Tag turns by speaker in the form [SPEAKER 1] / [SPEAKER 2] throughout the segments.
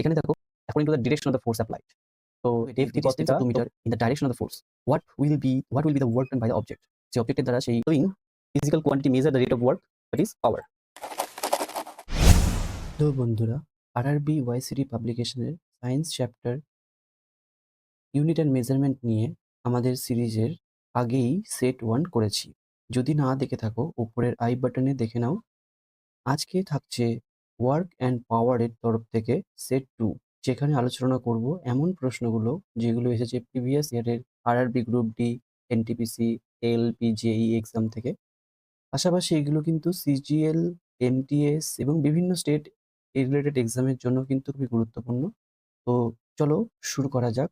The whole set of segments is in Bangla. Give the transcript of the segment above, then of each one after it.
[SPEAKER 1] এখানে দেখো according to the direction of the force applied. So if the distance of 2 meter in the direction of the force, what will be the work done by the object? যে অবজেক্টের দ্বারা সেই doing physical quantity measure the rate of work, that is power. তো বন্ধুরা, আরআরবি ওয়াইসিটি পাবলিকেশনের science chapter unit and measurement নিয়ে আমাদের সিরিজের আগেই সেট 1 করেছি। যদি না দেখে থাকো উপরের আই বাটনে দেখে নাও। আজকে থাকছে ওয়ার্ক অ্যান্ড পাওয়ারের তরফ থেকে সেট 2, যেখানে আলোচনা করব এমন প্রশ্নগুলো যেগুলো এসেছে প্রিভিয়াস ইয়ারের RRB group D, NTPC, LP, JE exam থেকে। পাশাপাশি এগুলো কিন্তু সিজিএল, এমটিএস এবং বিভিন্ন স্টেট রিলেটেড এক্সামের জন্য কিন্তু খুবই গুরুত্বপূর্ণ। তো চলো শুরু করা যাক।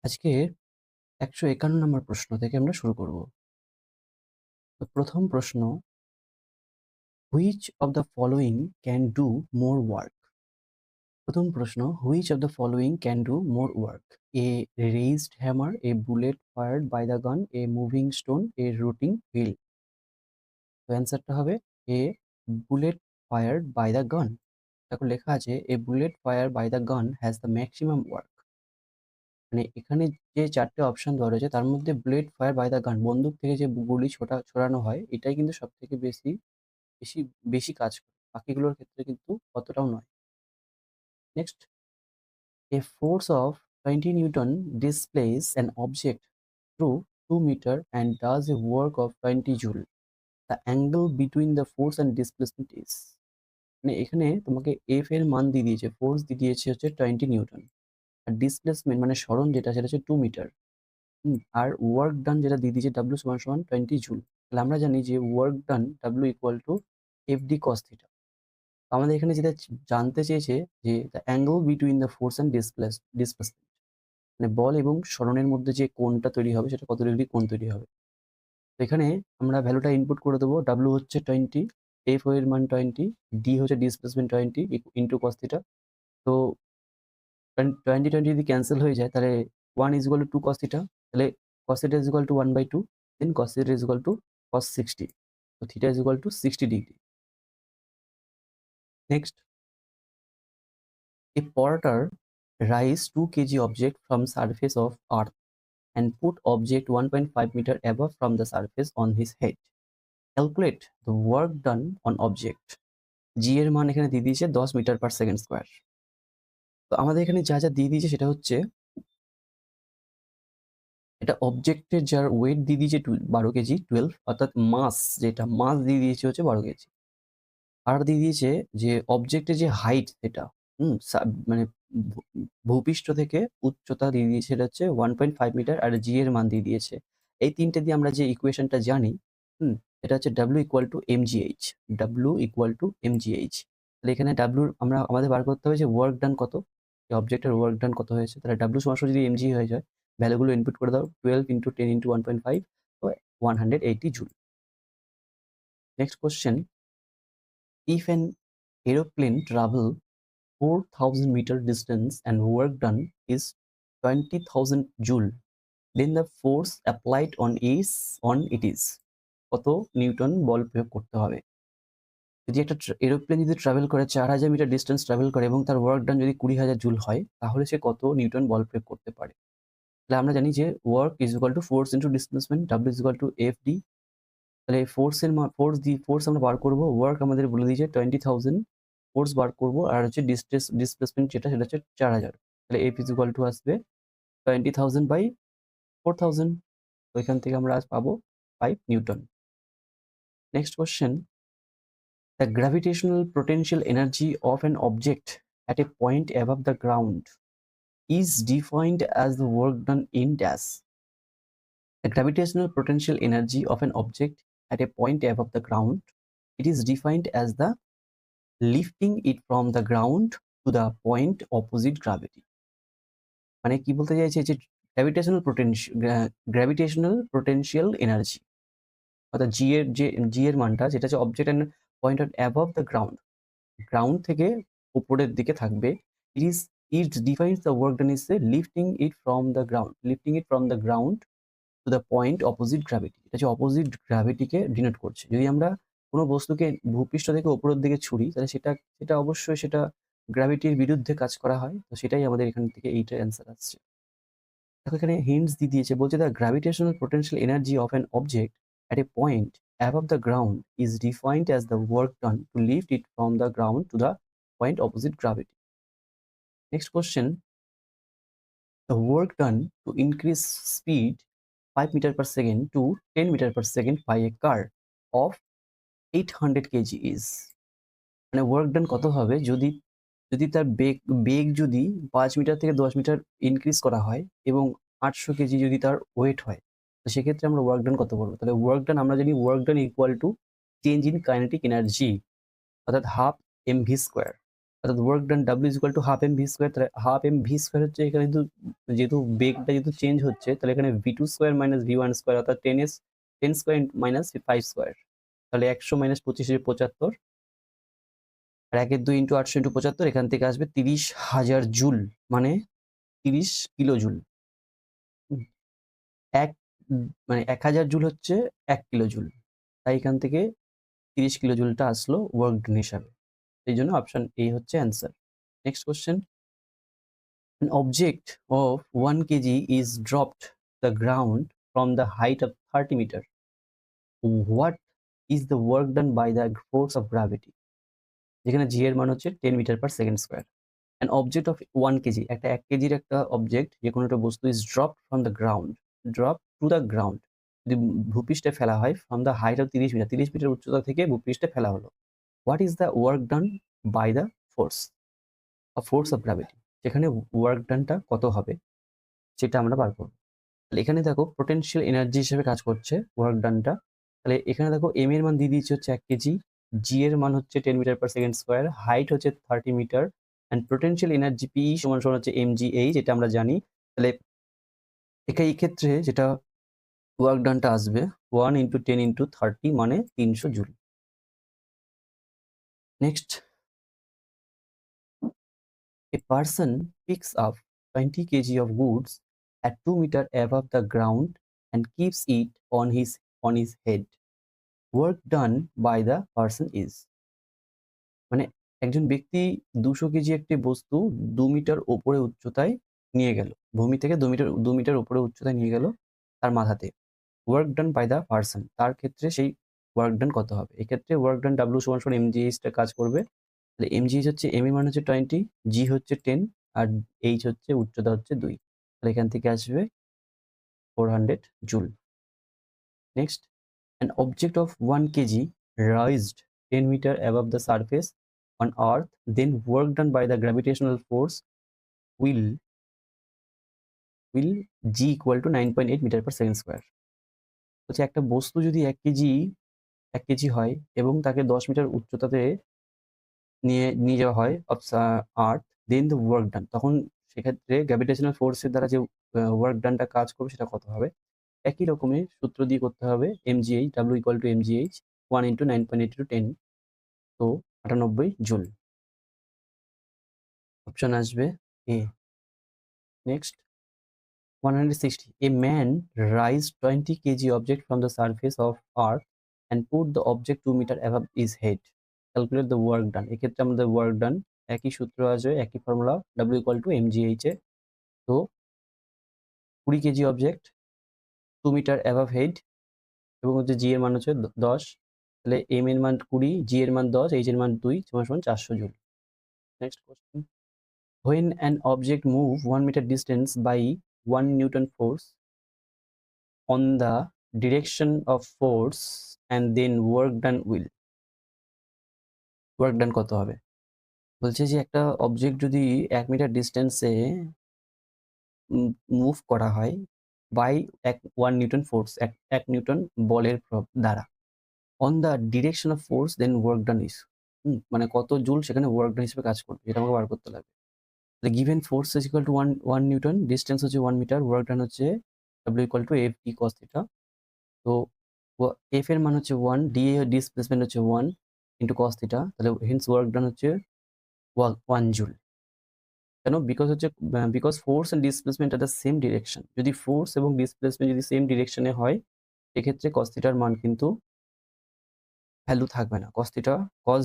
[SPEAKER 1] আজকে 151 নম্বর প্রশ্ন থেকে আমরা শুরু করব। তো প্রথম প্রশ্ন, which of the following can do more work? প্রথম প্রশ্ন, which of the following can do more work? A raised hammer, a bullet fired by the gun, a moving stone, a rotating wheel. তো অ্যান্সারটা হবে a bullet fired by the gun. দেখো লেখা আছে a bullet fire by the gun has the maximum work. মানে এখানে যে চারটে অপশন দেওয়া রয়েছে তার মধ্যে বুলেট ফায়ার বাই দ্য গান, বন্দুক থেকে যে গুলি ছোড়ানো হয়, এটাই কিন্তু সব থেকে বেশি বেশি বেশি কাজ করে। বাকিগুলোর ক্ষেত্রে কিন্তু অতটাও নয়। Next, a force of 20 Newton displaces an object through 2 meter and does a work of 20 joule. The angle between the force and displacement is, মানে এখানে তোমাকে এফ এর মান দিয়ে দিয়েছে, ফোর্স দিয়ে দিয়েছে হচ্ছে 20 নিউটন, আর ডিসপ্লেসমেন্ট মানে সরণ যেটা সেটা হচ্ছে 2 মিটার। আর ওয়ার্ক ডান যেটা দিয়ে দিয়েছে ডাব্লিউ সমান সমান 20 জুল। তাহলে আমরা জানি যে work done W equal to F D cos theta. আমাদের এখানে যেটা জানতে চেয়েছে যে the angle between the force and displacement, মানে বল এবং সরণের মধ্যে যে কোণটা তৈরি হবে সেটা কত ডিগ্রি কোণ তৈরি হবে। তো এখানে আমরা ভ্যালুটা ইনপুট করে দেবো। ডাব্লিউ হচ্ছে 20, এফ এর মান 20, ডি হচ্ছে ডিসপ্লেসমেন্ট 20 ইন্টু কস থিটা। তো 20 যদি ক্যান্সেল হয়ে যায় তাহলে 1 is equal to 2 cos theta, তাহলে cos theta is equal to 1/2, then cos theta is equal to cos 60, তো theta is equal to 60 degree. Next, a porter raise 2 kg object from surface of earth and put object 1.5 meter above from the surface on his head. Calculate the work done on object. g এর মান এখানে দিয়ে দিয়েছে 10 মিটার পার সেকেন্ড স্কোয়ার। তো আমাদের এখানে যা যা দিয়ে দিয়েছে সেটা হচ্ছে এটা অবজেক্টের যার ওয়েট দিয়ে দিয়েছে 12 কেজি 12, অর্থাৎ মাস দিয়ে দিয়েছে হচ্ছে 12 কেজি। আর দিয়ে দিয়েছে যে অবজেক্টের যে হাইট সেটা মানে ভূপৃষ্ঠ থেকে উচ্চতা দিয়ে দিয়েছে সেটা হচ্ছে 1.5 মিটার, আর জি এর মান দিয়ে দিয়েছে। এই তিনটে দিয়ে আমরা যে ইকুয়েশনটা জানি, এটা হচ্ছে W equal to MGH. W equal to MGH. তাহলে এখানে ডাব্লিউ আমাদের বার করতে হবে যে ওয়ার্ক ডান কত, অবজেক্টের ওয়ার্ক ডান কত হয়েছে। তাহলে ডাব্লিউ সমান যদি এমজি হয়ে যায়, ভ্যালুগুলো ইনপুট করে দাও, 12 ইন্টু 10 ইন্টু 1.5, তো 180 joule. Next question, if an aeroplane travel 4,000 meter distance and work done is 20,000 joule, then the force applied on it is কত নিউটন বল প্রয়োগ করতে হবে? যদি একটা এরোপ্লেন যদি ট্রাভেল করে 4,000 মিটার ডিস্টেন্স ট্রাভেল করে এবং তার ওয়ার্ক ডান যদি 20,000 জুল হয়, তাহলে সে কত নিউটন বল প্রয়োগ করতে পারে? তাহলে আমরা জানি যে work is equal to force into displacement, W is equal to F D. তাহলে ফোর্স আমরা বার করবো, ওয়ার্ক আমাদের বলে দিয়েছে 20,000, ফোর্স বার করবো, আর হচ্ছে ডিসপ্লেসমেন্ট সেটা হচ্ছে 4,000। তাহলে এফ ইজ ইকুয়াল টু আসবে 20,000 বাই 4,000। তো এখান থেকে আমরা আজ পাবো 5 Newton. Next question, the gravitational potential energy of an object at a point above the ground is defined as the work done in dash. The gravitational potential energy of an object at a point above the ground, it is defined as the lifting it from the ground to the point opposite gravity. মানে কি বলতে চাইছে যে গ্র্যাভিটেশনাল পোটেনশিয়াল এনার্জি, অর্থাৎ জি এর মানটা যেটা হচ্ছে object and point above the ground, ground থেকে উপরের দিকে থাকবে, it defines the work done is lifting it from the ground to the point opposite gravity. এটা হচ্ছে অপোজিট গ্র্যাভিটিকে ডিনোট করছে। যদি আমরা কোনো বস্তুকে ভূপৃষ্ঠ থেকে উপরের দিকে ছুড়ি তাহলে সেটা অবশ্যই সেটা গ্র্যাভিটির বিরুদ্ধে কাজ করা হয়, তো সেটাই আমাদের এখান থেকে এইটার অ্যান্সার আসছে। দেখো এখানে হিন্টস দিয়ে দিয়েছে, বলছে the gravitational potential energy of an object at a point above the ground is defined as the work done to lift it from the ground to the point opposite gravity. Next question, the work done to increase speed 5 meter per second to 10 meter per second by a car of 800 kg is, মানে ওয়ার্ক ডান কত হবে যদি যদি তার বেগ বেগ যদি 5 মিটার থেকে 10 মিটার ইনক্রিজ করা হয় এবং 800 কেজি যদি তার ওয়েট হয়, তো সেক্ষেত্রে আমরা ওয়ার্ক ডান কত করবো? তাহলে ওয়ার্ক ডান আমরা জানি work done equal to change in kinetic energy, অর্থাৎ হাফ এম ভি স্কোয়ার, অর্থাৎ work done W is equal to half M V square. তাহলে হাফ এম ভি স্কোয়ার হচ্ছে এখানে যেহেতু বেগটা যেহেতু চেঞ্জ হচ্ছে, তাহলে এখানে v two square minus V one square, অর্থাৎ 10 স্কোয়ার মাইনাস 5 স্কোয়ার, তাহলে 100 মাইনাস 25 আর 1-2 ইন্টু 800 ইন্টু 75, এখান থেকে আসবে 30,000 জুল, মানে 30 কিলো জুল। মানে 1000 জুল হচ্ছে 1 কিলো জুল, তাই এখান থেকে 30 কিলো জুলটা আসলো ওয়ার্ক ডান হিসাবে। এই জন্য অপশন এ হচ্ছে answer. Next question, an object of 1 kg is dropped the ground from the height of 30 meter. What is the work done by the force of gravity? যেখানে জি এর মান হচ্ছে 10 metre per second square. An object of 1 kg, একটা 1 কেজির একটা অবজেক্ট, যে কোনো একটা বস্তু is drop from the ground, drop to the ground, যদি ভূপৃষ্ঠে ফেলা হয় from the height of 30 metre, 30 metre উচ্চতা থেকে ভূপৃষ্ঠে ফেলা হলো। What is the work done by the force of gravity, যেখানে ওয়ার্ক ডানটা কত হবে সেটা আমরা বার করবো। তাহলে এখানে দেখো পোটেনশিয়াল এনার্জি হিসেবে কাজ করছে ওয়ার্ক ডানটা। তাহলে এখানে দেখো এম এর মান দিয়ে দিয়েছে হচ্ছে 1 কেজি, জি এর মান হচ্ছে 10 metre per second square, height হচ্ছে 30 metre, and potential energy P সমান সমান হচ্ছে এমজিএই, যেটা আমরা জানি। তাহলে এই ক্ষেত্রে যেটা ওয়ার্ক ডানটা আসবে 1 ইন্টু 10 ইন্টু 30 মানে 300 joule. Next, a person picks up 20 kg of goods at 2 meter above the ground and keeps it on his head. Work done by the person is, মানে একজন ব্যক্তি 200 কেজি একটি বস্তু 2 মিটার উপরে উচ্চতায় নিয়ে গেল, ভূমি থেকে 2 মিটার উপরে উচ্চতায় নিয়ে গেল তার মাথাতে। Work done by the person, তার ক্ষেত্রে সেই ওয়ার্ক ডান কত হবে? এক্ষেত্রে ওয়ার্ক ডান ডাব্লিউ সমান সমান এমজিএইচটা কাজ করবে। তাহলে এমজিএইচ হচ্ছে, এম এর মান হচ্ছে 20, জি হচ্ছে 10, আর এইচ হচ্ছে উচ্চতা হচ্ছে 2, তাহলে এখান থেকে আসবে 400 joule. Next, an object of 1 kg raised 10 meter above the surface on earth, then work done by the gravitational force will g equal to 9.8 meter per second square. বলছে একটা বস্তু যদি 1 কেজি হয় এবং তাকে 10 মিটার উচ্চতাতে নিয়ে যাওয়া হয় আর্থ, দেন দ্য ওয়ার্ক ডান, তখন সেক্ষেত্রে গ্র্যাভিটেশনাল ফোর্সের দ্বারা যে ওয়ার্ক ডানটা কাজ করবে সেটা কত হবে? একই রকমের সূত্র দিয়ে করতে হবে, MGH W equal to MGH 1 into 9.8 into 10, তো 98 জুল। অপশন আসবে A. Next, 160, a man raised 20 kg object from the surface of earth and put the object 2 meter above his head. Calculate the work done. এক্ষেত্রে আমাদের ওয়ার্ক ডান একই সূত্র আসবে, একই formula, W equal to MGH এ। তো 20 KG object 2 metre above head এবং হচ্ছে জি এর মান হচ্ছে 10, তাহলে এম এর মান 20, জি এর মান 10, এইচ এর মান 2 সমান সমান 400 joule. Next question, when an object move 1 meter distance by 1 Newton force on the direction of force and then work done কত হবে? বলছে যে একটা অবজেক্ট যদি 1 মিটার ডিস্টেন্সে মুভ করা হয় বাই 1 নিউটন ফোর্স, 1 নিউটন বলের দ্বারা, on the direction of force then work done is, মানে কত জুল সেখানে ওয়ার্ক ডান হিসেবে কাজ করবে, এটা আমাকে বার করতে লাগবে। Given force is equal to 1 newton, distance হচ্ছে 1 মিটার, ওয়ার্ক ডান হচ্ছে W equal to F D cos theta. তো এফ এর মান হচ্ছে 1, ডি এর ডিসপ্লেসমেন্ট হচ্ছে 1 ইন্টু কস থিটা, তাহলে হেন্স ওয়ার্ক ডান হচ্ছে 1 জুল। কেন? Because force and displacement are the same direction. যদি ফোর্স এবং ডিসপ্লেসমেন্ট যদি সেম ডিরেকশনে হয়, সেক্ষেত্রে কস থিটার মান কিন্তু ভ্যালু থাকবে না, কস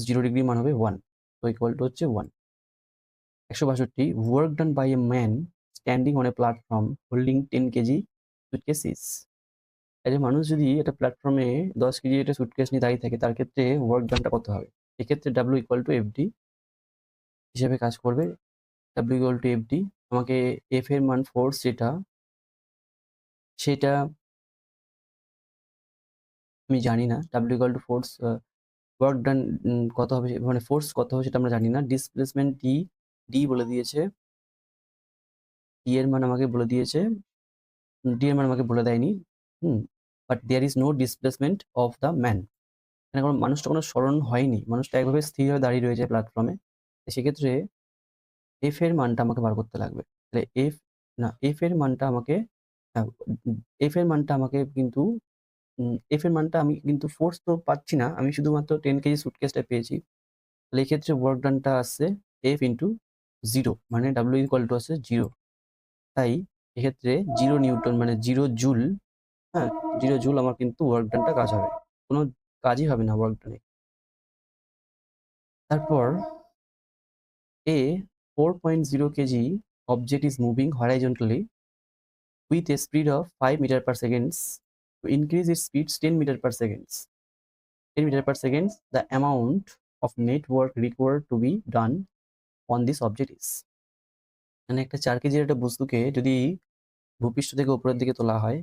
[SPEAKER 1] 0 ডিগ্রি মান হবে 1, তো ইকুয়াল টু হচ্ছে 1। 162 work done by a man standing on a platform holding 10 kg suitcases. এই যে মানুষ যদি একটা প্ল্যাটফর্মে 10 কেজি একটা সুটকেস নিয়ে দাঁড়িয়ে থাকে তার ক্ষেত্রে ওয়ার্ক ডানটা কত হবে? এক্ষেত্রে ডাব্লিউ ইকুয়াল টু এফডি হিসেবে কাজ করবে। ডাব্লিউ ইকুয়াল টু এফডি আমাকে এফ এর মান ফোর্স যেটা সেটা আমি জানি না। W equal to force work done কত হবে মানে ফোর্স কত হবে সেটা আমরা জানি না। ডিসপ্লেসমেন্ট টি ডি বলে দিয়েছে, ডি এর মান আমাকে বলে দিয়েছে, ডি এর মান আমাকে বলে দেয়নি। But there is no displacement of the man. মানে কোনো মানুষটা কোনো সরণ হয়নি, মানুষটা একভাবে স্থির হয়ে দাঁড়িয়ে রয়েছে প্ল্যাটফর্মে। সেক্ষেত্রে এফ এর মানটা আমাকে বার করতে লাগবে। তাহলে এফ এর মানটা আমাকে এফ এর মানটা আমাকে কিন্তু এফ এর মানটা আমি কিন্তু ফোর্স তো পাচ্ছি না, আমি শুধুমাত্র 10 কেজি সুটকেসটা পেয়েছি। তাহলে এই ক্ষেত্রে ওয়ার্ক ডানটা আসছে এফ ইন্টু 0 মানে ডাব্লিউ ইকুয়াল টু আসছে 0। তাই এক্ষেত্রে 0 নিউটন মানে 0 জুল, হ্যাঁ 0 জুল আমার কিন্তু ওয়ার্ক ডানটা কাজ হবে, কোনো কাজই হবে না ওয়ার্ক ডানে। তারপর a 4.0 kg object is moving horizontally with a speed of 5 meter per second. To increase its speed 10 meter per second, 10 meter per second, the amount of net work required to be done on this object is. মানে একটা 4 কেজির একটা বস্তুকে যদি ভূপৃষ্ঠ থেকে উপরের দিকে তোলা হয়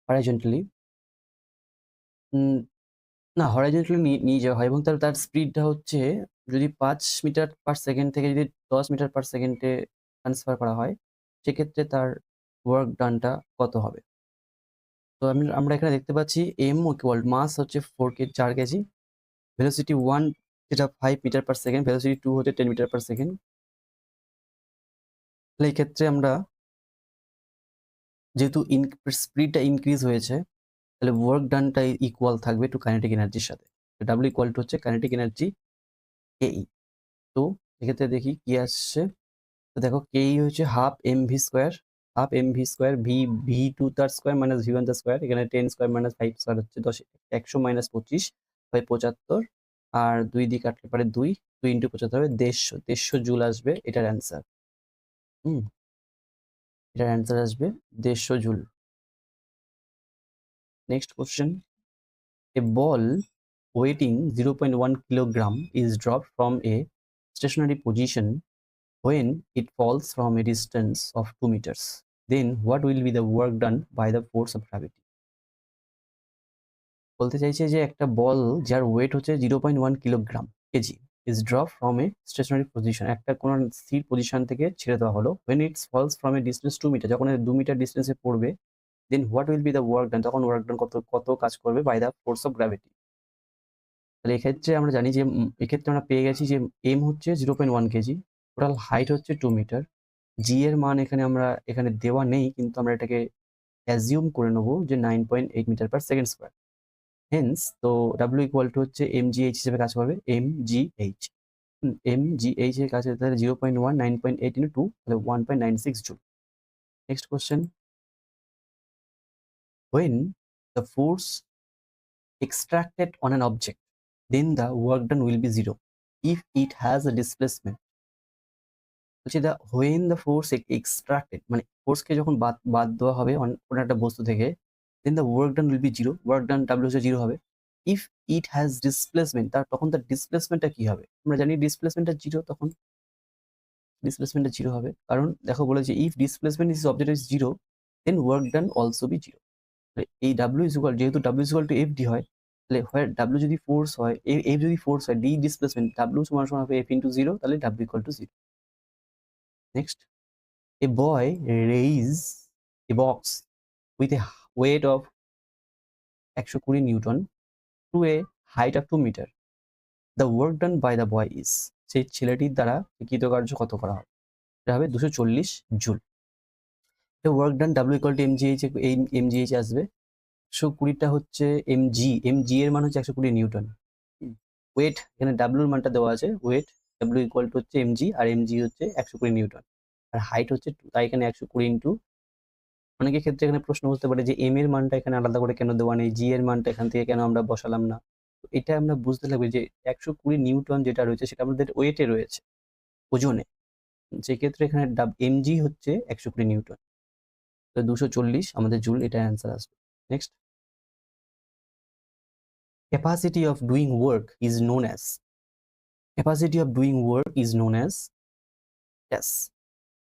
[SPEAKER 1] হরাইজন্টালি, না হরাইজন্টালি নিয়ে যাওয়া হয় এবং তার স্পিডটা হচ্ছে যদি 5 মিটার পার সেকেন্ড থেকে যদি 10 মিটার পার সেকেন্ডে ট্রান্সফার করা হয় সেক্ষেত্রে তার ওয়ার্ক ডানটা কত হবে? তো আমরা এখানে দেখতে পাচ্ছি এম ইকুয়াল মাস হচ্ছে 4 কেজি, ভেলোসিটি 1 যেটা 5 মিটার পার সেকেন্ড, ভেলোসিটি 2 হচ্ছে 10 মিটার পার সেকেন্ড। তাহলে এই ক্ষেত্রে আমরা যেহেতু স্পিডটা ইনক্রিজ হয়েছে তাহলে ওয়ার্ক ডানটা ইকুয়াল থাকবে টু কাইনেটিক এনার্জির সাথে। ডাব্লিউ ইকুয়াল টু হচ্ছে কাইনেটিক এনার্জি কেই। তো এক্ষেত্রে দেখি কি আসছে। তো দেখো কেই হচ্ছে half M V square, half M V square V V two তার স্কোয়ার মাইনাস ভি ওয়ান তার স্কোয়ার, এখানে 10 স্কোয়ার মাইনাস 5 স্কোয়ার হচ্ছে 100 মাইনাস 25 হয় 75, আর 2 দিয়ে কাটলে পারে 2 ইন্টু 75 হবে 150 জুল আসবে এটার অ্যান্সার। এটার অ্যান্সার আসবে 150 joule. Next question, A ball weighing 0.1 kilogram is dropped from a stationary position when it falls from a distance of 2 meters. Then what will be the work done by the force of gravity? বলতে চাইছে যে একটা বল যার ওয়েট হচ্ছে 0.1 kilogram KG is dropped from a stationary position, একটা কোন স্থির পজিশন থেকে ছেড়ে দেওয়া হলো when it falls from a distance 2 metre, যখন 2 মিটার ডিস্টেন্সে পড়বে then what will be the work done, তখন ওয়ার্ক ডান কত কাজ করবে by the force of gravity। তাহলে এক্ষেত্রে আমরা জানি যে এক্ষেত্রে আমরা পেয়ে গেছি যে এম হচ্ছে 0.1 কেজি, টোটাল হাইট হচ্ছে 2 মিটার, জি এর মান আমরা এখানে দেওয়া নেই কিন্তু আমরা এটাকে অ্যাজিউম করে নেবো যে 9.8 metre per second square. Hence তো ডাব্লিউ ইকুয়াল টু হচ্ছে এম জি এইচ হিসেবে কাজ করবে, এম জি এইচ এর কাছে তাহলে 0.1 9.8 ইন্টু 2 তাহলে 1.96 joule. Next question, when the force extracted on an object then the work done will be 0 if it has a displacement। বলছি দা when the force extracted মানে ফোর্সকে যখন বাদ দেওয়া হবে কোনো একটা বস্তু থেকে then the work done will be 0, work done w হচ্ছে 0 হবে। if it has displacement তখন তার ডিসপ্লেসমেন্টটা কি হবে? আমরা জানি ডিসপ্লেসমেন্টটা 0, তখন ডিসপ্লেসমেন্টটা 0 হবে, কারণ দেখো বলেছে if displacement is object is 0 then work done also be 0। এই w is equal, যেহেতু w is equal to fd হয় তাহলে হয় w যদি ফোর্স হয় f যদি ফোর্স হয় d ডিসপ্লেসমেন্ট w সমান সমান হবে f into 0, তাহলে w equal to 0। Next, a boy raise a box with a weight of 120 newton to a height of 2 metre, the work done by the boy is, সেই ছেলেটির দ্বারা কৃতকার্য কত করা হবে? এটা হবে 240 joule. Work done W equal to MGH, এই এমজিএইচ আসবে 120টা হচ্ছে এমজি এর মান হচ্ছে 120 নিউটন। ওয়েট এখানে ডাব্লিউর মানটা দেওয়া আছে, ওয়েট ডাব্লিউ ইকুয়াল টু হচ্ছে এমজি আর এমজি হচ্ছে 120 নিউটন, আর হাইট হচ্ছে 2, তাই এখানে 120 ইন্টু, অনেকের ক্ষেত্রে এখানে প্রশ্ন বুঝতে পারে যে এম এর মানটা এখানে আলাদা করে কেন দেওয়া নেই, জি এর মানটা এখান থেকে কেন আমরা বসালাম না। তো এটা আমরা বুঝতে লাগবে যে 120 নিউটন যেটা রয়েছে সেটা আমাদের ওয়েটে রয়েছে, ওজনে। সেক্ষেত্রে এখানে mg হচ্ছে 120 নিউটন, তো 240 আমাদের জুল, এটা অ্যান্সার আসবে। Next, capacity of doing work is known as, capacity of doing work is known as, yes,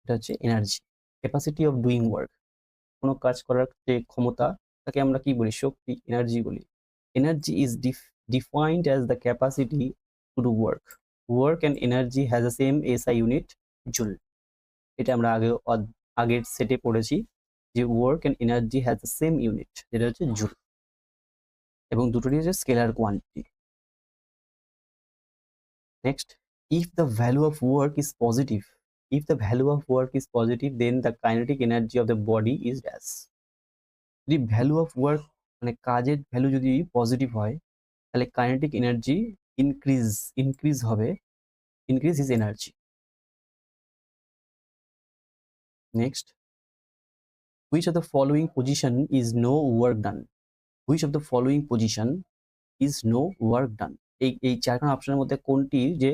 [SPEAKER 1] এটা হচ্ছে energy. Capacity of doing work, কোনো কাজ করার যে ক্ষমতা, তাকে আমরা কি বলি? শক্তি, এনার্জি বলি। Energy is defined as the capacity to do work, work and energy has the same SI unit, joule. এটা আমরা আগের সেটে পড়েছি যে work and energy has the same unit, যেটা হচ্ছে জুল, এবং দুটোরই হচ্ছে scalar quantity. Next, if the value of work is positive, if the value of work is positive, then the kinetic energy of the body is dash. যদি ভ্যালু অফ ওয়ার্ক মানে কাজের ভ্যালু যদি পজিটিভ হয়, তাহলে কাইনেটিক এনার্জি ইনক্রিজ হবে, increase is energy. Next, which of the following position is no work done, which of the following position is no work done, এই চারখানা অপশনের মধ্যে কোনটি যে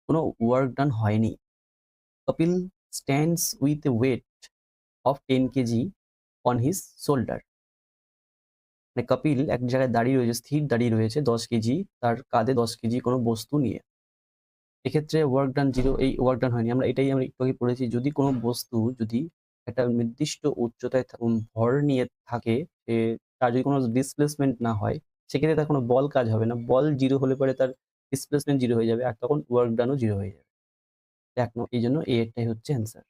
[SPEAKER 1] কোনো ওয়ার্ক ডান হয়নি? Kapil stands with a weight of 10 kg on his shoulder, মানে কপিল এক জায়গায় দাঁড়িয়ে রয়েছে, স্থির দাঁড়িয়ে রয়েছে 10 কেজি, তার কাঁধে 10 কেজি কোনো বস্তু নিয়ে। এক্ষেত্রে ওয়ার্ক ডান 0, এই ওয়ার্ক ডান হয়নি। আমরা এটাই একটু আগে পড়েছি, যদি কোনো বস্তু যদি একটা নির্দিষ্ট উচ্চতায় ভর নিয়ে থাকে, তার যদি কোনো ডিসপ্লেসমেন্ট না হয়, সেক্ষেত্রে তার কোনো বল কাজ হবে না। বল 0 হলে পরে তার ডিসপ্লেসমেন্ট 0 হয়ে যাবে, আর তখন ওয়ার্ক ডানও 0 হয়ে যাবে। এই জন্য এটাই হচ্ছে answer.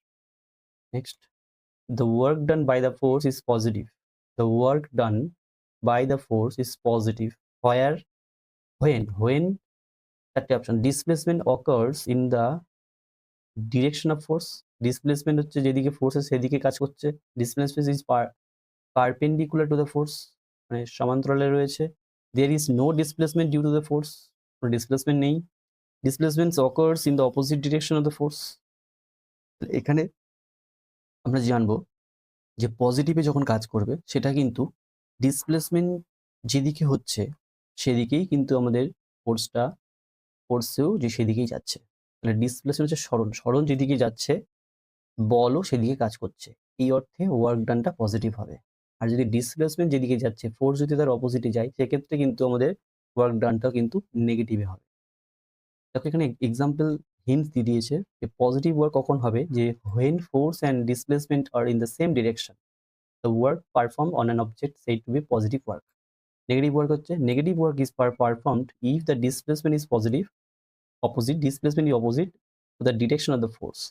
[SPEAKER 1] Next, the work done by the force is positive, the work done by the force is positive where, when চারটে option, displacement occurs in the direction of force, displacement হচ্ছে যেদিকে ফোর্স সেদিকে কাজ করছে, displacement is perpendicular to the force, মানে সমান্তরালে রয়েছে, there is no displacement due to the force, কোনো ডিসপ্লেসমেন্ট নেই, displacement occurs in the opposite direction of the force। এখানে আমরা জানবো যে পজিটিভে যখন কাজ করবে, সেটা কিন্তু ডিসপ্লেসমেন্ট যেদিকে হচ্ছে সেদিকেই কিন্তু আমাদের ফোর্সেও যে সেদিকেই যাচ্ছে। তাহলে ডিসপ্লেসমেন্ট হচ্ছে সরণ যেদিকে যাচ্ছে, বলও সেদিকে কাজ করছে, এই অর্থে ওয়ার্ক ডানটা পজিটিভ হবে। আর যদি ডিসপ্লেসমেন্ট যেদিকে যাচ্ছে, ফোর্স যদি তার অপোজিটে যায়, সেক্ষেত্রে কিন্তু আমাদের ওয়ার্ক ডানটাও কিন্তু নেগেটিভে হবে। দেখো এখানে এক্সাম্পল হিন্টস দিয়ে দিয়েছে যে পজিটিভ ওয়ার্ক কখন হবে, যে when force and displacement are in the same direction, the work performed on an object said to be positive work. Negative work হচ্ছে, negative work is performed if the displacement is positive, opposite displacement is opposite to the direction of the force,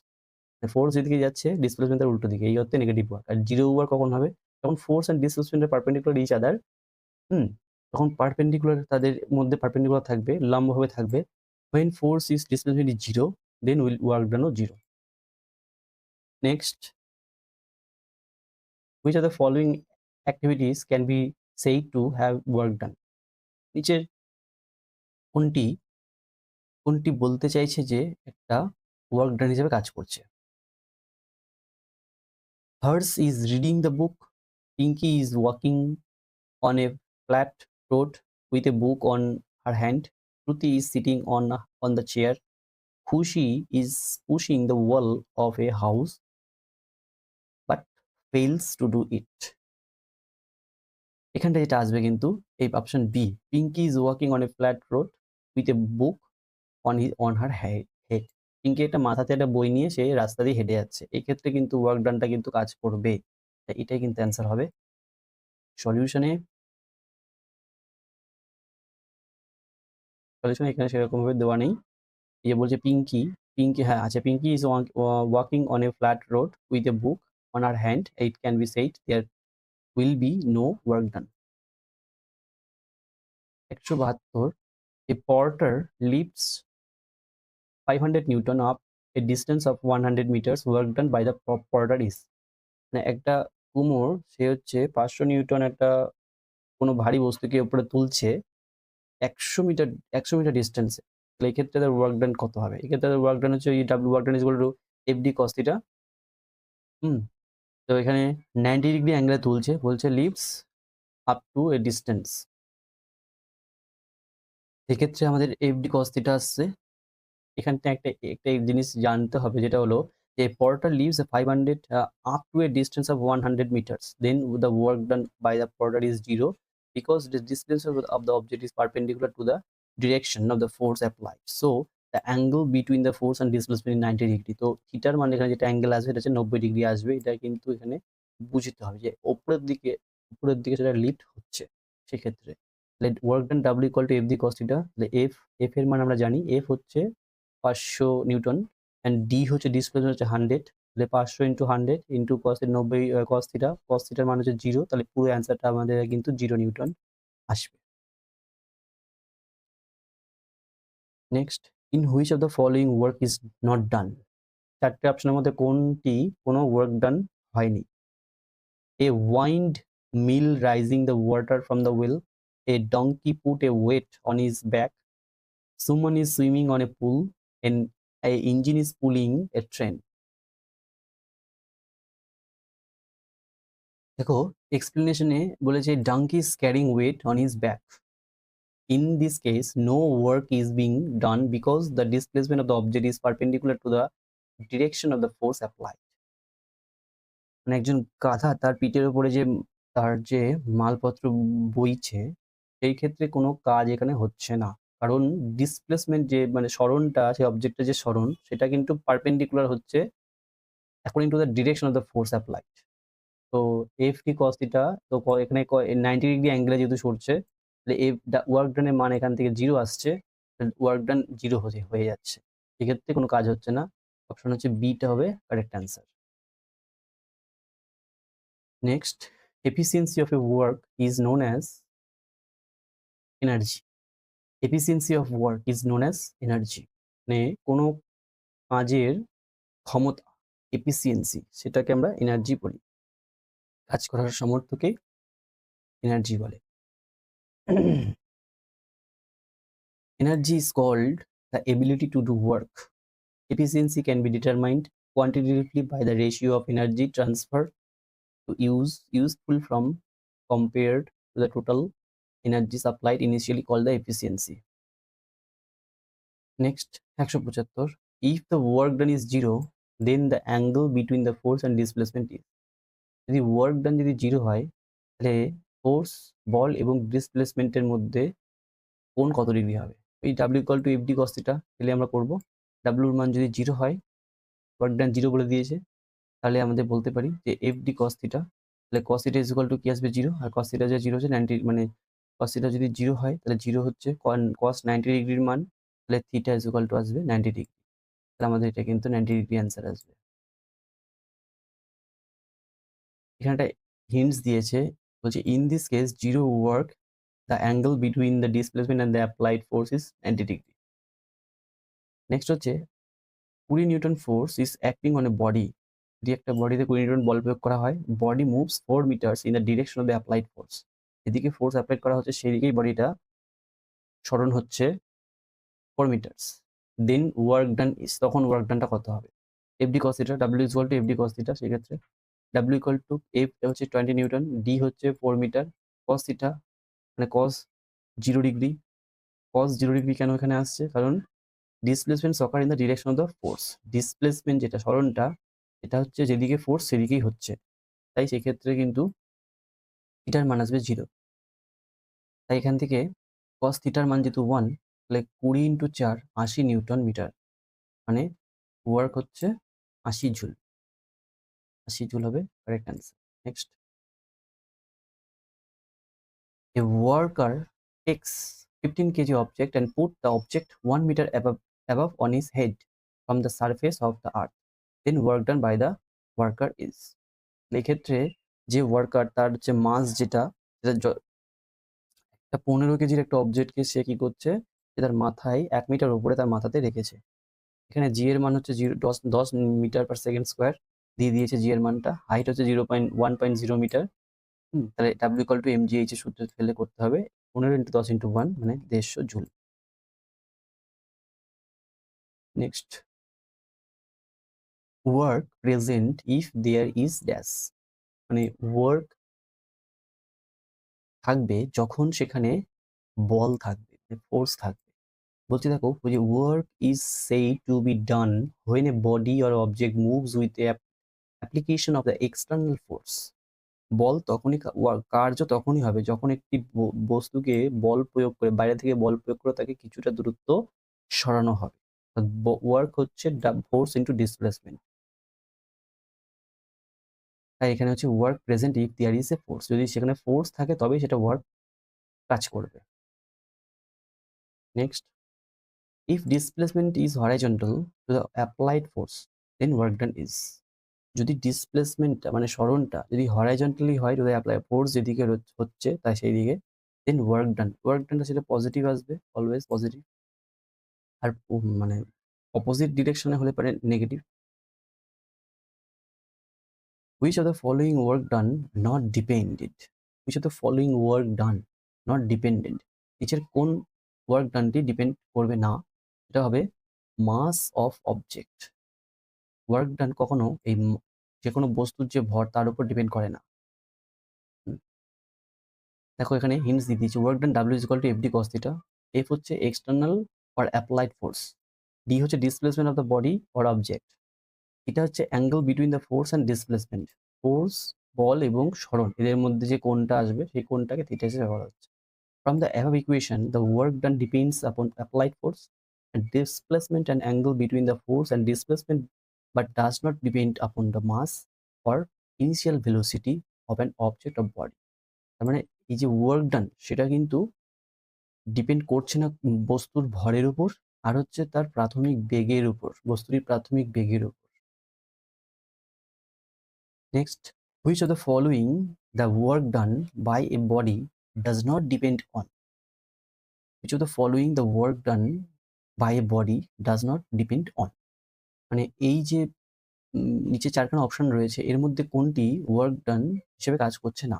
[SPEAKER 1] force যেদিকে যাচ্ছে ডিসপ্লেসমেন্ট তার উল্টো দিকে, এই হচ্ছে নেগেটিভ ওয়ার্ক। আর জিরো ওয়ার্ক কখন হবে? যখন force and displacement are perpendicular each other, তখন পারপেন্ডিকুলার, তাদের মধ্যে পারপেন্ডিকুলার থাকবে, লম্বভাবে থাকবে। when force is displacement is 0, then will work done 0. Next, which of the following activities can be said to have work done? নিচের কোনটি কোনটি বলতে চাইছে যে একটা ওয়ার্ক ডান হিসেবে কাজ করছে? Harsh is reading the book, Pinky is walking on a flat road with a book on her hand, Shruti is sitting on the chair, Khushi is pushing the wall of a house but fails to do it. এখানটা যেটা আসবে কিন্তু এই option B, Pinky is walking on a flat road with a book on her head. Pinky একটা মাথাতে একটা বই নিয়ে সে রাস্তা দিয়ে হেঁটে যাচ্ছে, এই ক্ষেত্রে কিন্তু ওয়ার্ক ডানটা কিন্তু কাজ করবে। এটাই কিন্তু অ্যান্সার হবে। সলিউশনে এখানে সেরকম ভাবে দেওয়া নেই। এই বলছে পিঙ্কি, হ্যাঁ আচ্ছা, Pinky is walking on a flat road with a book on her hand, it can be said there will be no work done. 172, a porter lifts 500 newton up a distance of 100 metres, work done by the porter is. মানে একটা কুমোর, সে হচ্ছে 500 নিউটন একটা কোনো ভারী বস্তুকে উপরে তুলছে 100 মিটার ডিস্টেন্সে, তাহলে এই ক্ষেত্রে তার ওয়ার্ক ডান কত হবে? এই ক্ষেত্রে ওয়ার্ক ডান হচ্ছে W work done is equal two FD cos theta. তো এখানে 90 ডিগ্রি অ্যাঙ্গেলে তুলছে, বলছে lifts up to a distance, সেক্ষেত্রে আমাদের এফডি কস থিটা আসছে এখানটা একটা একটা জিনিস জানতে হবে, যেটা হলো যে porter leaves a 500 up to a distance of 100 meters, then the work done by the porter is 0 because the distance of the object is perpendicular to the direction of the force applied. So the angle between the force and displacement is 90 degree. তো থিটার মানে এখানে যেটা অ্যাঙ্গেল আসবে এটা হচ্ছে 90 ডিগ্রি আসবে। এটা কিন্তু এখানে বুঝতে হবে যে উপরের দিকে সেটা লিফট হচ্ছে। সেক্ষেত্রে let work done W equal to F d cos theta, তাহলে F এর মান আমরা জানি, F হচ্ছে 500 নিউটন এন্ড D হচ্ছে ডিসপ্লেসমেন্ট হচ্ছে 100, তাহলে 500 ইনটু 100 ইনটু cos এর 90 cos থিটার মান হচ্ছে 0, তাহলে পুরো অ্যান্সারটা আমাদের কিন্তু 0 নিউটন আসবে। Next, in which of the following work is not done? চারটে অপশনের মধ্যে কোনটি কোনো ওয়ার্ক ডান হয়নি? A wind mill rising the water from the well, a donkey put a weight on his back, someone is swimming on a pool, and a engine is pulling a train. দেখো এক্সপ্লেনেশনে বলেছে donkey is carrying weight on his back. In this case, no work is being done because the displacement of the object is perpendicular to the direction of the force applied. মানে একজন গাধা তার পিঠের উপরে যে তার যে মালপত্র বইছে, সেই ক্ষেত্রে কোনো কাজ এখানে হচ্ছে না, কারণ ডিসপ্লেসমেন্ট যে মানে সরণটা, সেই অবজেক্টের যে সরণ, সেটা কিন্তু পারপেন্ডিকুলার হচ্ছে according to the direction of the force applied. তো এফ টি কস থিটা, তো এখানে 90 ডিগ্রি অ্যাঙ্গেলে যেহেতু সরছে, তাহলে এফ ওয়ার্ক ডানের মান এখান থেকে 0 আসছে, ওয়ার্ক ডান 0 হয়ে যাচ্ছে, সেক্ষেত্রে কোনো কাজ হচ্ছে না। অপশন হচ্ছে বিটা হবে correct answer. Next, efficiency of a work is known as energy. Efficiency of work is known as energy. মানে কোনো কাজের ক্ষমতা, এফিসিয়েন্সি, সেটাকে আমরা এনার্জি বলি। কাজ করার সামর্থ্যকে এনার্জি বলে। Energy is called the ability to do work. Efficiency can be determined quantitatively by the ratio of energy transfer to useful from compared to the total energy supplied, initially called the efficiency. Next, 175, if the work done is 0, then the angle between the force and displacement is, যদি ওয়ার্ক ডান যদি 0 হয়, তাহলে ফোর্স বল এবং ডিসপ্লেসমেন্টের মধ্যে কোণ কত ডিগ্রি হবে? এই W equal two FD cos theta তাহলে আমরা করব। W এর মান যদি 0 হয়, ওয়ার্ক ডান 0 বলে দিয়েছে, তাহলে আমাদের বলতে পারি যে FD cos থিটা, তাহলে cos theta is equal two কি আসবে? 0, আর cos থিটা যে 0 হচ্ছে 90, মানে cos থিটা যদি 0 হয়, তাহলে 0 হচ্ছে cos 90 ডিগ্রির মান, তাহলে থিটা ইজ ইকুয়াল টু আসবে 90 ডিগ্রি। তাহলে আমাদের এটা কিন্তু 90 ডিগ্রি অ্যান্সার আসবে। এখানে হিন্টস দিয়েছে, বলছে in this case 0 work, the angle between the displacement and the applied force is 90 degree. Next হচ্ছে 20 newton force is acting on a body. যদি একটা বডিতে 20 নিউটন বল প্রয়োগ করা হয়, body moves 4 metres in the direction of the applied force. যেদিকে ফোর্স অ্যাপ্লাই করা হচ্ছে সেদিকেই বডিটা সরণ হচ্ছে 4 metres. Then work done is, তখন ওয়ার্ক ডানটা কত হবে? FD cos theta, W is equal two FD cos theta, সেক্ষেত্রে ডাব্লিউ ইকুয়াল টু এফ হচ্ছে 20 নিউটন, ডি হচ্ছে 4 মিটার, কস থিটা মানে কস 0 ডিগ্রি। কস 0 ডিগ্রি কেন এখানে আসছে? কারণ displacement occur in the direction of the force. Displacement যেটা সরণটা, এটা হচ্ছে যেদিকে ফোর্স সেদিকেই হচ্ছে, তাই সেক্ষেত্রে কিন্তু থিটার মান আসবে 0। তাই এখান থেকে কস থিটার মান যেহেতু 1, তাহলে 20 ইন্টু 4 80 নিউটন মিটার, মানে ওয়ার্ক হচ্ছে 80 জুল। 80 জুল হবে correct answer. Next, a worker takes 15 kg object and put the object 1 meter above on his head from the surface of the earth, then work done by the worker is, এক্ষেত্রে যে ওয়ার্কার তার হচ্ছে মাস যেটা, একটা 15 কেজির একটা অবজেক্টকে সে কি করছে, যে তার মাথায় 1 মিটার উপরে তার মাথাতে রেখেছে। এখানে জি এর মান হচ্ছে 10 মিটার পার সেকেন্ড স্কোয়ার দিয়ে দিয়েছে, জি এর মানটা। হাইট হচ্ছে 1.0 মিটার। তাহলে ডাব্লিউ ইকুয়াল টু এমজিএইচ এর সূত্র ফেলে করতে হবে, 15 ইন্টু 10 ইন্টু 1 মানে 150 joule. Next, work present if there is dash, মানে ওয়ার্ক থাকবে যখন সেখানে বল থাকবে, ফোর্স থাকবে। বলছি দেখো ওই যে work is said to be done when a body or object moves with a application of the external force. বল তখনই কার্য তখনই হবে যখন একটি বস্তুকে বল প্রয়োগ করে বাইরে থেকে বল প্রয়োগ করে তাকে কিছুটা দূরত্ব সরানো হবে। ওয়ার্ক হচ্ছে ফোর্স ইনটু ডিসপ্লেসমেন্ট। তাই এখানে হচ্ছে work present if there is a force, যদি সেখানে ফোর্স থাকে তবেই সেটা ওয়ার্ক কাজ করবে। Next, if displacement is horizontal to the applied force then work done is. যদি ডিসপ্লেসমেন্টটা মানে সরণটা যদি হরাইজন্টালি হয়, যদি অ্যাপ্লাই ফোর্স যেদিকে হচ্ছে তাই সেই দিকে, দেন ওয়ার্ক ডানটা সেটা পজিটিভ আসবে, অলওয়েজ পজিটিভ। আর মানে অপোজিট ডিরেকশনে হলে পারে negative. Which of the following work done not depended, which of the following work done not dependent, নিচের কোন ওয়ার্ক ডানটি ডিপেন্ড করবে না, এটা হবে মাস অফ অবজেক্ট। ওয়ার্ক ডান কখনো এই যে কোনো বস্তুর যে ভর তার উপর ডিপেন্ড করে না। দেখো এখানে হিন্টস দিয়ে দিয়েছি, work done W is equal to F D cos theta. F হচ্ছে external or applied force, D হচ্ছে displacement of the body or object, এটা হচ্ছে angle between the force and displacement. Force বল এবং সরণ এদের মধ্যে যে কোণটা আসবে সেই কোণটাকে থিটা হিসেবে ব্যবহার হচ্ছে। From the above equation, the work done depends upon applied force and displacement and angle between the force and displacement, but does not depend upon the mass or initial velocity of an object or body. তার মানে এই যে ওয়ার্ক ডান সেটা কিন্তু ডিপেন্ড করছে না বস্তুর ভরের উপর, আর হচ্ছে তার প্রাথমিক বেগের উপর, বস্তুটির প্রাথমিক বেগের উপর। Next, which of the following the work done by a body does not depend on, which of the following the work done by a body does not depend on, মানে এই যে নিচে চারখানা অপশন রয়েছে এর মধ্যে কোনটি ওয়ার্ক ডান হিসেবে কাজ করছে না,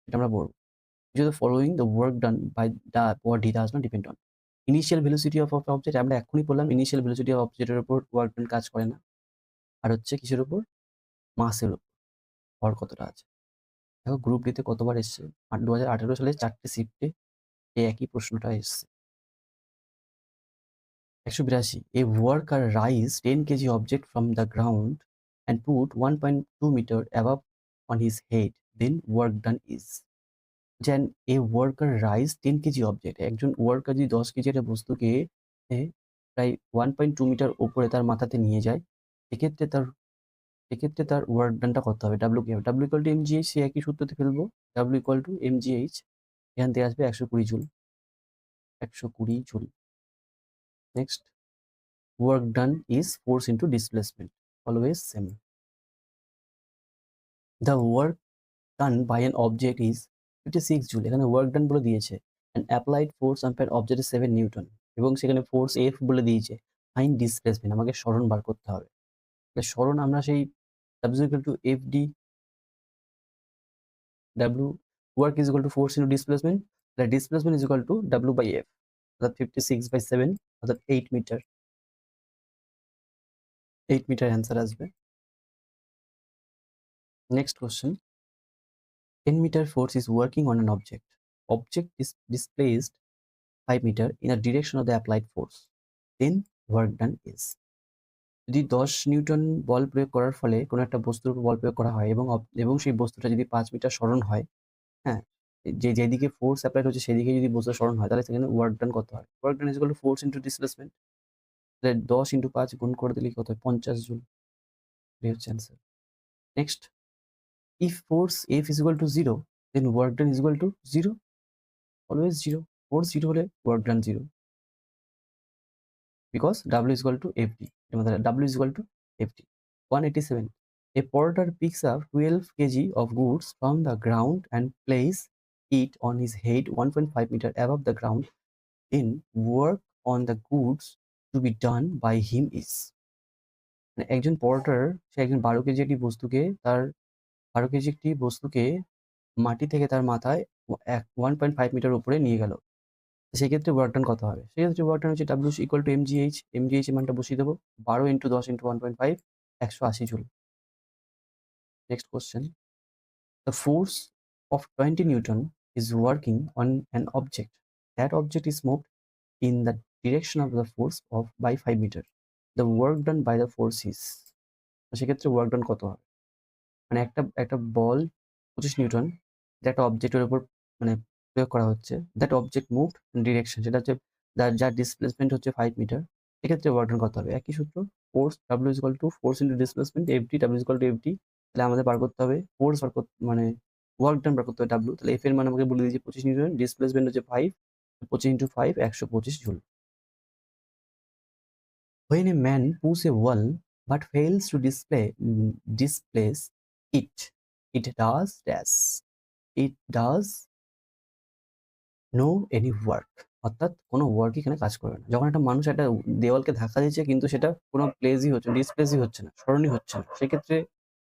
[SPEAKER 1] এটা আমরা বলবো। which of the following the work done by the body does not depend on, initial velocity of object, আমরা এখনই বললাম ইনিশিয়াল ভেলোসিটি অফ অবজেক্টের উপর ওয়ার্ক ডান কাজ করে না। আর হচ্ছে কিসের উপর, মাসের উপর, ভর কতটা আছে। দেখো গ্রুপ ডিতে কতবার এসছে, 2018 সালে 4টে শিফটে এই একই প্রশ্নটা এসছে। 182, a worker raised 10 kg object from the ground and put 1.2 meter above on his head, then work done is. Then a worker raised 10 kg object, একজন ওয়ার্কার যদি 10 কেজি একটা বস্তুকে প্রায় 1.2 মিটার উপরে তার মাথাতে নিয়ে যায়, সেক্ষেত্রে তার ওয়ার্ক ডানটা কত হবে, ডাব্লিউ কি হবে, ডাব্লিউ ইকুয়াল টু এমজিএইচ, সে একই সূত্রতে ফেলবো, ডাব্লিউ ইকুয়াল টু এমজিএইচ, এখান থেকে আসবে 120 joule, 120 joule. Next, work done is force into displacement, always same. The work done by an object is 56 joule, এখানে work done বলে দিয়েছে, and applied force on an object is 7 Newton, এবং সেখানে ফোর্স এফ বলে দিয়েছে, ফাইন ডিসপ্লেসমেন্ট, আমাকে সরণ বার করতে হবে। তাহলে সরণ আমরা সেই W equal to FD, W work is equal to force into displacement, তাহলে displacement is equal to W by F, অর্থাৎ 56/7 অর্থাৎ 8 মিটার, 8 মিটার অ্যান্সার আসবে। Next question, 10 meter force is working on an object. Object is displaced 5 meter in a direction of the applied force. Then work done is. যদি 10 নিউটন বল প্রয়োগ করার ফলে কোনো একটা বস্তুর উপর বল প্রয়োগ করা হয় এবং সেই বস্তুটা যদি 5 মিটার সরণ হয়, হ্যাঁ, যেদিকে ফোর্স অ্যাপ্লাইড হচ্ছে সেদিকে যদি বস্তুটা সরণ হয়, তাহলে সেখানে ওয়ার্ক ডান কত হয়, work done is equal to force into displacement, তাহলে 10 ইনটু 5 গুণ করে দিলে কত হয়, 50 জুল, এই হচ্ছে answer. Next, if force F is equal to 0, then work done is equal to 0, always 0, force 0 হলে work done 0, because W is equal to FD, W is equal to FD. 187, a porter picks up 12 kg of goods from the ground and places it on his head 1.5 meter above the ground, then work on the goods to be done by him is, মানে একজন পর্টার সে একজন 12 কেজি একটি বস্তুকে 12 কেজি একটি বস্তুকে মাটি থেকে তার মাথায় 1.5 মিটার উপরে নিয়ে গেল, সেক্ষেত্রে ওয়ার্ক ডান কত হবে, সেক্ষেত্রে ওয়ার্ক ডান হচ্ছে W equal to MGH, MGH এর মানটা বসিয়ে দেবো, 12 into 10 into 1.5, 180 joule. Next question, the force of 20 Newton is working on an object. That object is moved in the direction of the force of by 5 meter, the work done by the force is, তো সেক্ষেত্রে ওয়ার্ক ডান কত হবে? মানে একটা একটা বল 25 নিউটন, এটা একটা অবজেক্টের উপর মানে প্রয়োগ করা হচ্ছে, দ্যাট অবজেক্ট মুভড ডিরেকশন, সেটা হচ্ছে যার ডিসপ্লেসমেন্ট হচ্ছে 5 মিটার, এক্ষেত্রে ওয়ার্ক ডান কত হবে? একই সূত্র, force W is equal to force into displacement FD, W is equal two FD. তাহলে আমাদের বার করতে হবে ফোর্স বার করতে মানে ওয়ার্ক ডান বার করতে হবে ডাব্লিউ, তাহলে এফ এর মান আমাকে বলে দিয়েছে 25 নিউটন, ডিসপ্লেসমেন্ট হচ্ছে 5, 25 into 5 125 joule. When a man pulls a wall but fails to displace it, it does dash. It does no any work. অর্থাৎ কোনো ওয়ার্কই এখানে কাজ করবে না। যখন একটা মানুষ একটা দেওয়ালকে ধাক্কা দিচ্ছে কিন্তু সেটা কোনো প্লেসই হচ্ছে না, ডিসপ্লেসই হচ্ছে না, সরণই হচ্ছে না, সেক্ষেত্রে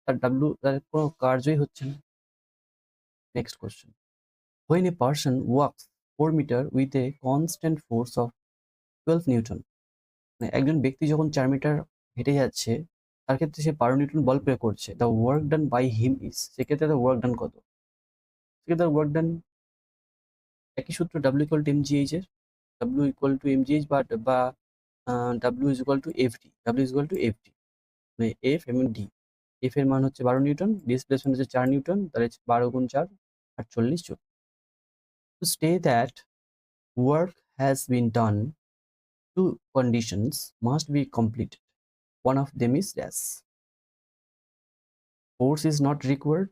[SPEAKER 1] তার ডাব্লু তার কোনো কার্যই হচ্ছে না। Next question, when a person walks 4 meter with a constant force of 12 Newton, মানে একজন ব্যক্তি যখন 4 মিটার হেঁটে যাচ্ছে তার ক্ষেত্রে সে 12 নিউটন বল প্রয়োগ করছে, the work done by him is, সেক্ষেত্রে তার ওয়ার্ক ডান কত? সেক্ষেত্রে ওয়ার্ক ডান একই সূত্র, ডাব্লিউ ইকুয়াল টু এমজিএইচ এর, ডাব্লিউ ইকুয়াল টু এমজিএইচ বা W is equal two FD, W is equal two FD, মানে এফ এবং ডি। এফ এর মান হচ্ছে 12 নিউটন, ডিসপ্লেসমেন্ট হচ্ছে 4 নিউটন, তাহলে 12 গুণ 4 48 joule. To stay that work has been done, two conditions must be completed. One of them is dash. Force is not required.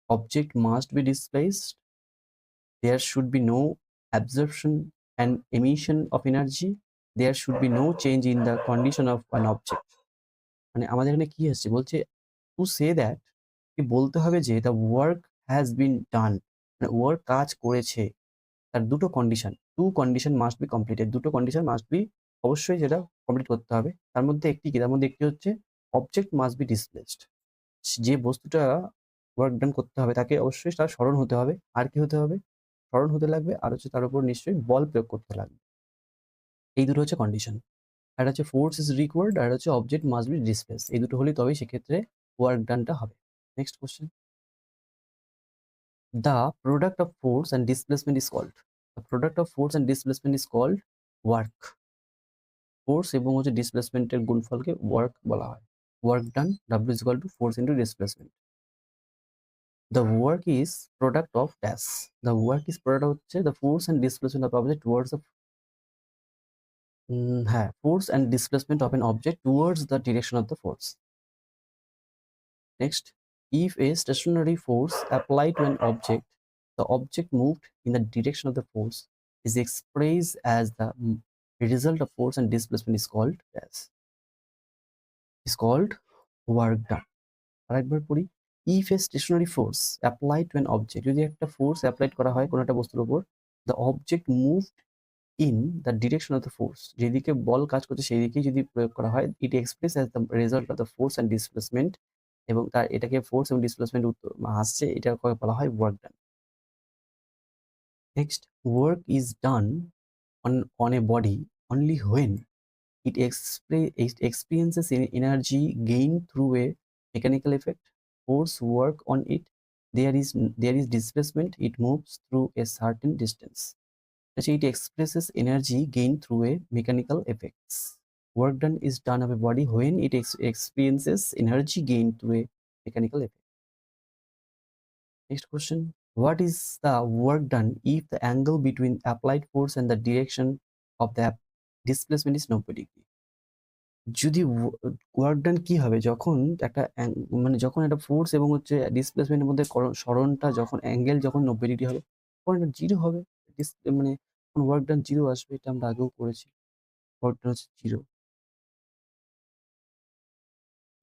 [SPEAKER 1] Object must be displaced. There should be no absorption and emission of energy. There should be no change in the condition of an object. মানে আমাদের এখানে কি আসছে বলছে, টু সে দ্যাট, কি বলতে হবে যে the work has been done, মানে ওয়ার্ক কাজ করেছে, তার দুটো condition, two condition must be completed, দুটো কন্ডিশন মাস্ট বি অবশ্যই সেটা কমপ্লিট করতে হবে। তার মধ্যে একটি কি, তার মধ্যে একটি হচ্ছে অবজেক্ট মাস্ট বি ডিসপ্লেসড, যে বস্তুটা ওয়ার্ক ডান করতে হবে তাকে অবশ্যই তার স্মরণ হতে হবে। আর কি হতে হবে? স্মরণ হতে লাগবে, আর হচ্ছে তার উপর নিশ্চয়ই বল প্রয়োগ করতে লাগবে। এই দুটো হচ্ছে কন্ডিশন। আর হচ্ছে ফোর্স ইজ রিকোয়ার্ড, আর হচ্ছে অবজেক্ট মাস্ট বি ডিসপ্লেস, এই দুটো হলেই তবেই সেক্ষেত্রে ওয়ার্ক ডানটা হবে। Next question, the product of force and displacement is called, the product of force and displacement is called work. Force এবং হচ্ছে ডিসপ্লেসমেন্টের গুণফলকে ওয়ার্ক বলা হয়। Work done W is equal to force into displacement. The work is product of dash, the work is product হচ্ছে the force and displacement of object towards the, হ্যাঁ, force and displacement of an object towards the direction of the force. Next, if a stationary force applied to an object, the object moved in the direction of the force is expressed as the result of force and displacement is called as, is called work done. আরেকবার পড়ি, if a stationary force applied to an object, যদি একটা ফোর্স অ্যাপ্লাইড করা হয় কোনো একটা বস্তুর উপর, the object moved in the direction of the force, যেদিকে বল কাজ করছে সেই দিকেই যদি প্রয়োগ করা হয়, it expressed as the result of the force and displacement, এবং তার এটাকে ফোর্স এবং ডিসপ্লেসমেন্ট আসছে, এটা বলা হয় work done. Next, work is done on a body only when it experiences energy gain through a mechanical effect, force work on it, there is displacement, it moves through a certain distance. Actually, it expresses energy gain through a mechanical effects. Work done is done of a body when it experiences energy gain through a mechanical effect. Next question, what is the work done if the angle between applied force and the direction of the displacement is 90 degree? যদি ওয়ার্ক ডান কি হবে যখন একটা মানে যখন একটা ফোর্স এবং হচ্ছে ডিসপ্লেসমেন্টের মধ্যে সরণটা যখন অ্যাঙ্গেল যখন 90 ডিগ্রি হবে, তখন এটা জিরো হবে, মানে ওয়ার্ক ডান জিরো আসবে, এটা আমরা আগেও করেছি, ওয়ার্ক ডান হচ্ছে zero.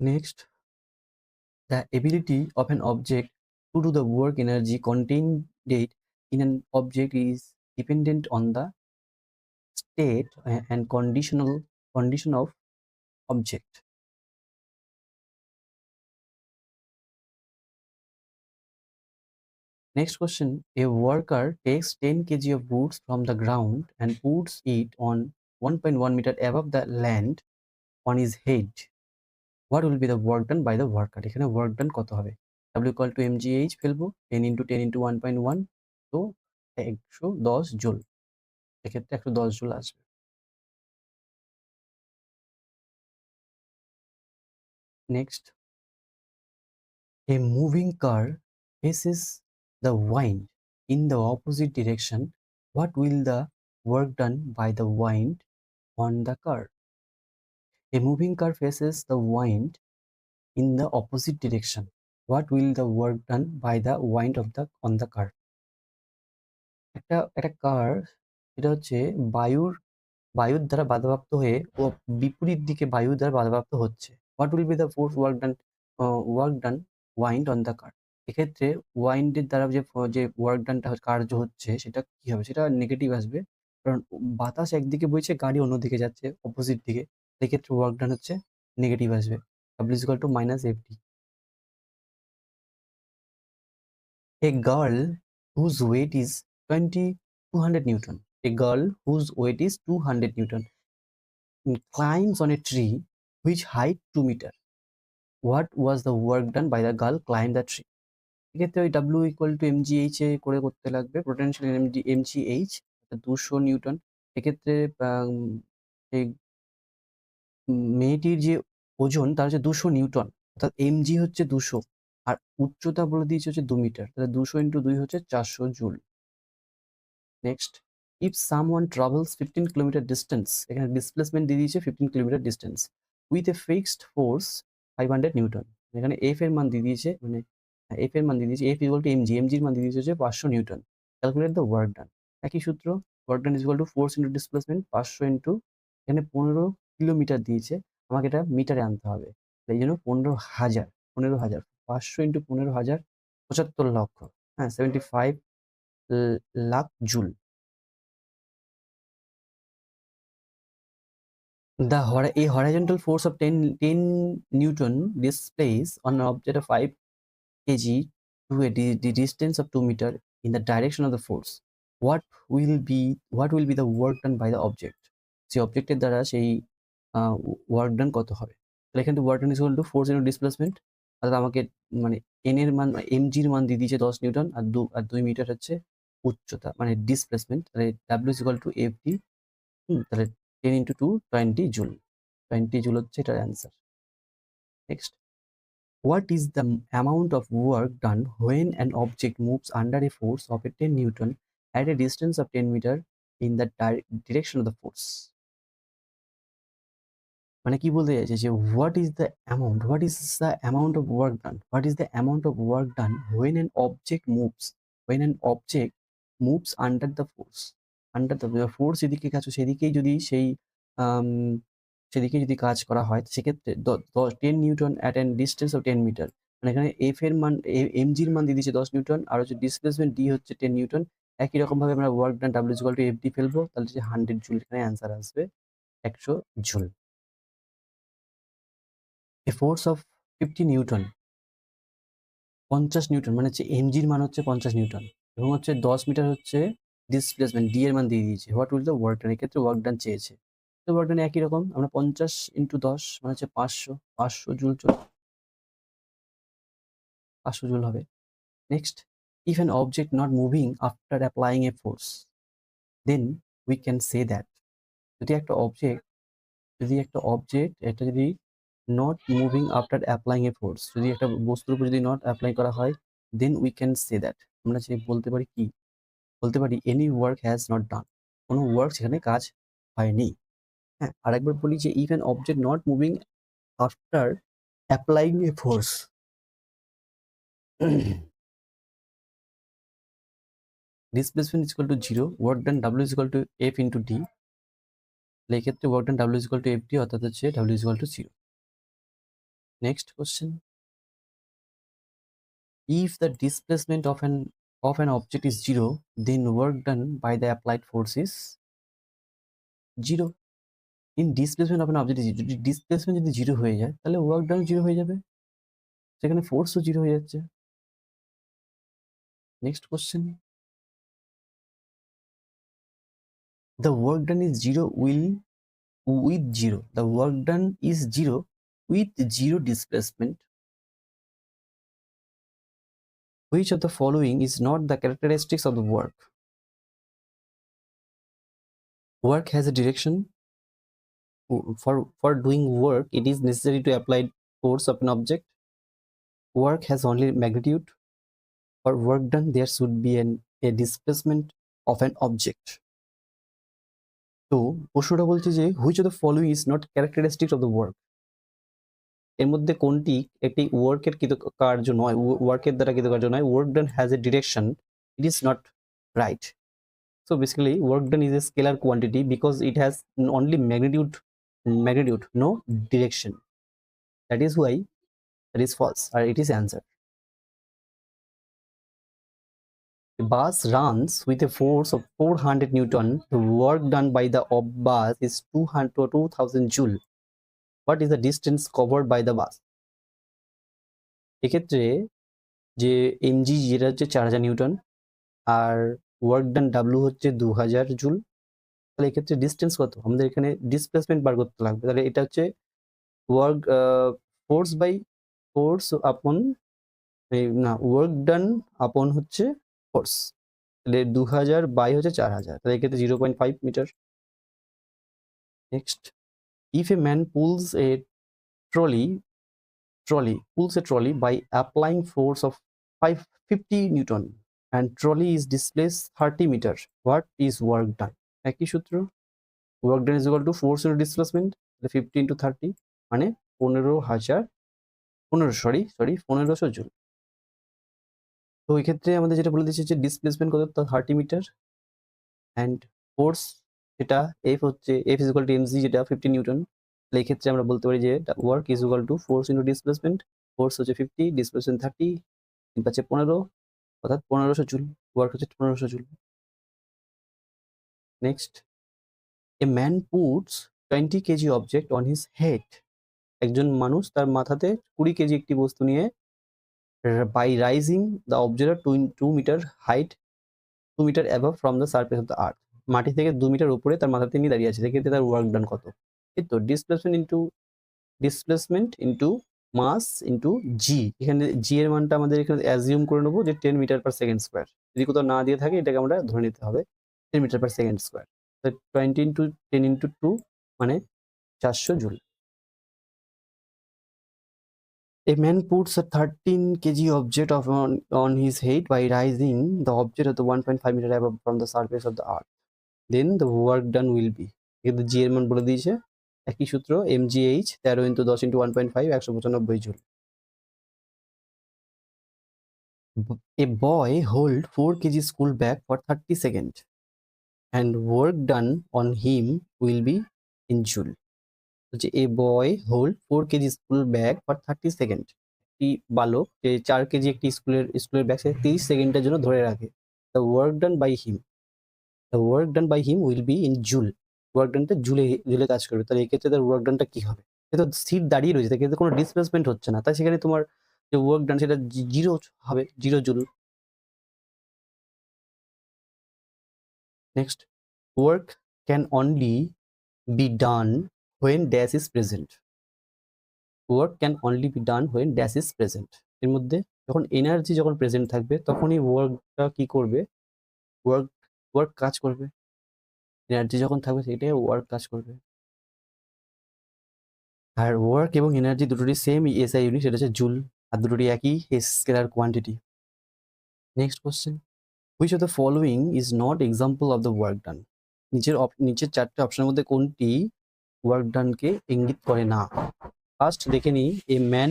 [SPEAKER 1] Next, the ability of an object to do the work energy contained in an object is dependent on the state and condition of object. Next question, a worker takes 10 kg of goods from the ground and puts it on 1.1 meter above the land on his head. What will be the work done by the worker? এখানে work done কত হবে? W equal to mgh ফেলবো, 10 into 10 into 1.1, তো 110 জুল, এক্ষেত্রে 110 জুল আসবে। Next, a moving car faces the wind in the opposite direction. What will the work done by the wind on the car? A moving car faces the wind in the opposite direction. What will the work done by the wind of the on the car? একটা কার, এটা হচ্ছে বায়ুর বায়ুর দ্বারা বাধাপ্রাপ্ত হয়ে ও বিপরীত দিকে বায়ু দ্বারা বাধাপ্রাপ্ত হচ্ছে। What will be the force work done wind on the car? এক্ষেত্রে ওয়াইন্ডের দ্বারা যে ওয়ার্ক ডানটা কার্য হচ্ছে সেটা কি হবে? সেটা নেগেটিভ আসবে, কারণ বাতাস একদিকে বইছে, গাড়ি অন্যদিকে যাচ্ছে অপোজিট দিকে, সেক্ষেত্রে ওয়ার্ক ডান হচ্ছে নেগেটিভ আসবে। W is equal two minus F D. A girl whose weight is 200 Newton. A girl whose weight is 200 Newton climbs on a tree which height 2 meter. What was the work done by the girl climb the tree? এক্ষেত্রে ওই W ইকুয়াল টু mgh এ করে করতে লাগবে। Potential mgh 200 Newton. এক্ষেত্রে এই মেয়েটির যে ওজন তার হচ্ছে 200 নিউটন, অর্থাৎ mg হচ্ছে 200 আর উচ্চতা বলে দিয়েছে হচ্ছে 2 মিটার, তাহলে 200 ইন্টু 2 হচ্ছে 400 joule. Next, if someone travels 15 kilometre distance, এখানে ডিসপ্লেসমেন্ট দিয়ে দিয়েছে 15 kilometre distance with a fixed force 500 Newton. এখানে এফ এর মান দিয়ে দিয়েছে, মানে এফ এর মান দিয়ে দিয়েছে এফ ইকুয়াল টু এমজি, এমজির মান দিয়ে দিয়েছে হচ্ছে 500 নিউটন। ক্যালকুলেট দ্য ওয়ার্ক ডান। একই সূত্র, work done is equal to force into displacement 500 into, এখানে 15 কিলোমিটার দিয়েছে, আমাকে এটা মিটারে আনতে হবে, এই জন্য 15,000, 500 ইন্টু 15,000 75 লক্ষ, হ্যাঁ 75 lakh joule. A horizontal force of 10 Newton displays on an object of 5 kg to the distance of 2 meter in the direction of the force. What will be the work done by the object? সেই অবজেক্টের দ্বারা সেই ওয়ার্ক ডান কত হবে? তাহলে এখানে work done is equal to force into displacement, অর্থাৎ আমাকে মানে এন এর মান এমজির মান দিয়ে দিয়েছে 10 নিউটন আর 2 মিটার হচ্ছে উচ্চতা মানে ডিসপ্লেসমেন্ট, তাহলে W is equal to F D. তাহলে 10 ইন্টু 2 20 জুল, 20 জুল হচ্ছে এটার answer. Next, what is the amount of work done when an object moves under a force of a 10 newton at a distance of 10 meter in the direction of the force? মানে কি বলতে চাইছে যে what is the amount of work done, what is the amount of work done when an object moves under the force, under the force যেদিকে কাজ সেদিকেই যদি সেই সেদিকে যদি কাজ করা হয় সেক্ষেত্রে 10 newton at an distance of 10 metre, মানে এখানে এফ এর মান এমজির মান দিয়ে দিচ্ছে 10 নিউটন আর হচ্ছে ডিসপ্লেসমেন্ট ডি হচ্ছে 10 নিউটন। একই রকম ভাবে আমরা work done W equal to F D ফেলবো, তাহলে হচ্ছে 100 জুল, এখানে অ্যান্সার আসবে 100 joule. A force of 50 Newton, 50 Newton মানে হচ্ছে এমজির মান হচ্ছে 50 নিউটন এবং হচ্ছে 10 মিটার হচ্ছে ডিসপ্লেসমেন্ট ডি এর মান দিয়ে দিয়েছে। হোয়াট উইল দ্য ওয়ার্ক ডান, এক্ষেত্রে ওয়ার্ক ডান চেয়েছে, তো ওয়ার্ক ডান একই রকম, আমরা 50 ইন্টু 10 মানে হচ্ছে 500 জুল, 500 জুল হবে। Next, if an object not moving after applying a force then we can say that. যদি একটা অবজেক্ট এটা যদি not moving after applying a force, যদি একটা বস্তুর উপর যদি নট অ্যাপ্লাই করা হয় then we can say that, আমরা যে বলতে পারি কি, বলতে পারি any work has not done, কোনো ওয়ার্ক সেখানে কাজ হয়নি। হ্যাঁ, আরেকবার বলি যে if an object not moving after applying a force displacement is equal two 0, work done W is equal to F into D, এই ক্ষেত্রে work done W is equal to F D, অর্থাৎ হচ্ছে W is equal two 0। Next question, if the displacement of an object is 0 then work done by the applied force is 0. in displacement of an object is 0, যদি ডিসপ্লেসমেন্ট যদি 0 হয়ে যায় তাহলে ওয়ার্ক ডান 0 হয়ে যাবে, সেখানে ফোর্সও 0 হয়ে যাচ্ছে। Next question, the work done is 0 with 0, the work done is 0 with 0 displacement. Which of the following is not the characteristics of the work? Work has a direction. For doing work it is necessary to apply force of an object, work has only magnitude, or work done there should be a displacement of an object. তো প্রশ্নটা বলছে যে which of the following is not characteristic of the work. এর মধ্যে কোনটি একটি ওয়ার্কের কৃতকার্য নয়, ওয়ার্কের দ্বারা কৃতকার্য নয়। Work done has a direction, it is not right. So basically work done is a scalar quantity because it has only magnitude, no direction. That is why that is false, or it is answer. The bus runs with a force of 400 Newton. The work done by the bus is 200 to 2000 joule. What is the distance covered by the bus? এক্ষেত্রে যে mg যেটা হচ্ছে 4000 নিউটন আর ওয়ার্ক ডান ডাব্লিউ হচ্ছে 2000 জুল, তাহলে এক্ষেত্রে ডিস্টেন্স কত? আমাদের এখানে ডিসপ্লেসমেন্ট বার করতে লাগবে। তাহলে এটা হচ্ছে ওয়ার্ক ফোর্স বাই ফোর্স আপন না ওয়ার্ক ডান আপন হচ্ছে ফোর্স, তাহলে 2000 বাই হচ্ছে 4000, তাহলে এক্ষেত্রে 0.5 metre. Next, if a man pulls a trolley by applying force of 550 Newton and trolley is displaced 30 meters, what is work done? একই সূত্র, work done is equal to force into displacement, 50 into 30 মানে 1500 জুল। তো এই ক্ষেত্রে আমাদের যেটা বলে দিচ্ছে যে ডিসপ্লেসমেন্ট কত, 30 মিটার, অ্যান্ড ফোর্স যেটা এফ হচ্ছে F is equal two MG যেটা 50 নিউটন। তাহলে এই ক্ষেত্রে আমরা বলতে পারি যে work is equal to force into displacement, force হচ্ছে 50, ডিসপ্লেসমেন্ট 30, পাচ্ছে 15, অর্থাৎ 1500 জুল। ওয়ার্ক হচ্ছে 1500 joule. Next, a man puts 20 KG object on his head. একজন মানুষ তার মাথাতে 20 কেজি একটি বস্তু নিয়ে by rising the object 2 meter height, 2 meter above from the surface of the earth, মাটি থেকে 2 মিটার উপরে তার মাথাতে নিয়ে দাঁড়িয়ে আছে, সেক্ষেত্রে তার ওয়ার্ক ডান কত? এই তো ডিসপ্লেসমেন্ট ইন্টু মাস ইন্টু জি। এখানে জি এর মানটা আমাদের এখানে অ্যাজিউম করে নেবো যে 10 মিটার পার সেকেন্ড স্কোয়ার। যদি কোথাও না দিয়ে থাকে এটাকে আমরা ধরে নিতে হবে 10 metre per second square. 20 into 10 into 2 মানে 400 joule. A man puts a 13 kg object on his head by raising the object at the 1.5 meter above from the surface of the earth. Then the work done will be, কিন্তু জি এর মান বলে দিয়েছে, একই সূত্র mgh 13 into 10 into 1.5 195 joule. A boy hold 4 kg school bag for 30 seconds and work done on him will be in joule. হচ্ছে a boy hold 4 kg school bag for 30 seconds. একটি বালক যে 4 কেজি একটি স্কুলের ব্যাগ 30 সেকেন্ডের জন্য ধরে রাখে। The work done by him will be in joule. Work ডানটা জুলে কাজ করবে, তাহলে এই ক্ষেত্রে তার ওয়ার্ক ডানটা কি হবে? এটা তো স্থির দাঁড়িয়ে রয়েছে, তার ক্ষেত্রে কোনো ডিসপ্লেসমেন্ট হচ্ছে না, তাই সেখানে তোমার যে ওয়ার্ক ডান সেটা 0 হবে, 0 joule. Next, work can only be done when dash is present. Work can only be done when dash is present. এর মধ্যে যখন এনার্জি যখন প্রেজেন্ট থাকবে তখনই ওয়ার্কটা কি করবে, ওয়ার্ক কাজ করবে। এনার্জি যখন থাকবে সেটাই ওয়ার্ক কাজ করবে। আর ওয়ার্ক এবং এনার্জি দুটোরই সেম এসআই ইউনিট, সেটা হচ্ছে জুল, আর দুটোরই একই scalar quantity. Next question, which of the following is not example of the work ডান? নিচের 4টে অপশনের মধ্যে কোনটি ওয়ার্ক ডানকে ইঙ্গিত করে না? ফার্স্ট দেখে নিই, a man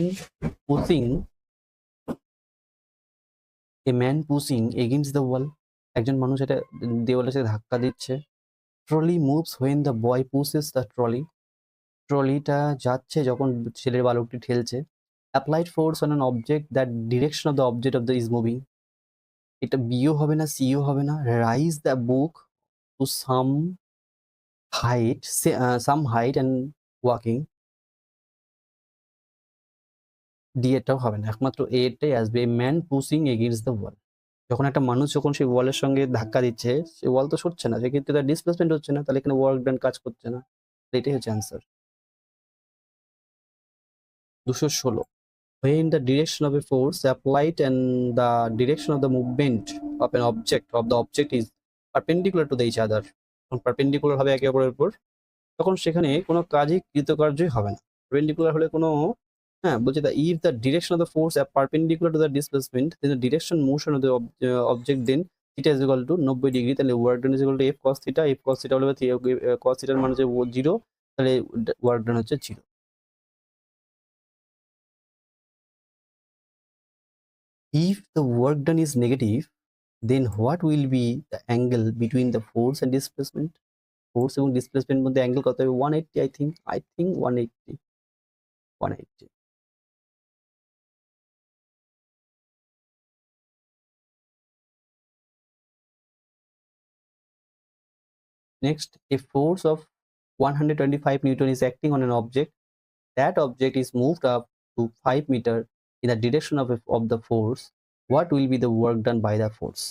[SPEAKER 1] pushing against the wall. একজন মানুষ এটা দেওয়ালের সাথে ধাক্কা দিচ্ছে। Trolley moves when the boy pushes the trolley. ট্রলিটা যাচ্ছে যখন ছেলের বালকটি ঠেলছে। Applied force on an object that direction of the object of the is moving. এটা বিও হবে না, সিও হবে না। Raise the book to some height and walking. D এটাও হবে না, একমাত্র এটাই আসবে, ম্যান পুশিং এগেইনস্ট দ্য ওয়াল। যখন একটা মানুষ যখন সেই ওয়ালের সঙ্গে ধাক্কা দিচ্ছে, সেই ওয়াল তো সরছে না, সেক্ষেত্রে তার ডিসপ্লেসমেন্ট হচ্ছে না, তাহলে এখানে ওয়ার্ক ডান কাজ করছে না। এটাই হচ্ছে answer. 216, when the direction of a force applied and the direction of the movement of an object is perpendicular to each other, perpendicular হবে একে অপরের উপর, তখন সেখানে কোনো কাজই কৃতকার্যই হবে না। পারপেন্ডিকুলার হলে কোনো হ্যাঁ, বলছে the if the direction of the force are perpendicular to the displacement then the direction motion of the object then theta is equal to 90 degree, তাহলে work done is equal to F cos theta. F cos theta হলে কস থিটার মান হচ্ছে 0, তাহলে ওয়ার্ক ডান হচ্ছে 0। If the work done is negative then what will be the angle between the force and displacement? Force এবং ডিসপ্লেসমেন্ট মধ্যে অ্যাঙ্গেল কত হবে? 180 I think 180। Next, a force of 125 Newton is acting on an object. That object is moved up to 5 meter in the direction of the force. What will be the work done by the force?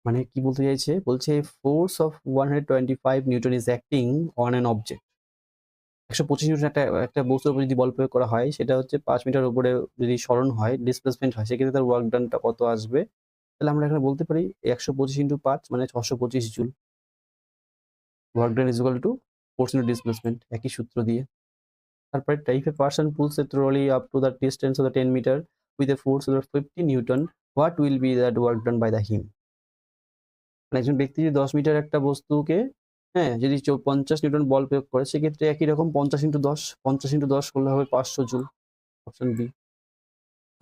[SPEAKER 1] মানে কি বলতে চাইছে? বলছে force of 125 Newton is acting on an object. 125 Newton একটা বস্তুর উপর যদি বল প্রয়োগ করা হয়, সেটা হচ্ছে 5 মিটার উপরে যদি সরণ হয়, ডিসপ্লেসমেন্ট হয়, সেক্ষেত্রে তার ওয়ার্ক ডানটা কত আসবে? তাহলে আমরা এখানে বলতে পারি 125 ইন্টু 5 মানে 625 joule. Work done is equal to force into displacement, একই সূত্র দিয়ে। তারপরে if a person pulls a trolley up to the distance of the 10 meter with a force of 50 Newton, what will be that work done by the him? মানে একজন ব্যক্তি যদি 10 মিটার একটা বস্তুকে, হ্যাঁ, যদি 50 নিউটন বল প্রয়োগ করে, সেক্ষেত্রে একই রকম 50 ইন্টু 10 করলে হবে 500 জুল। অপশন বি,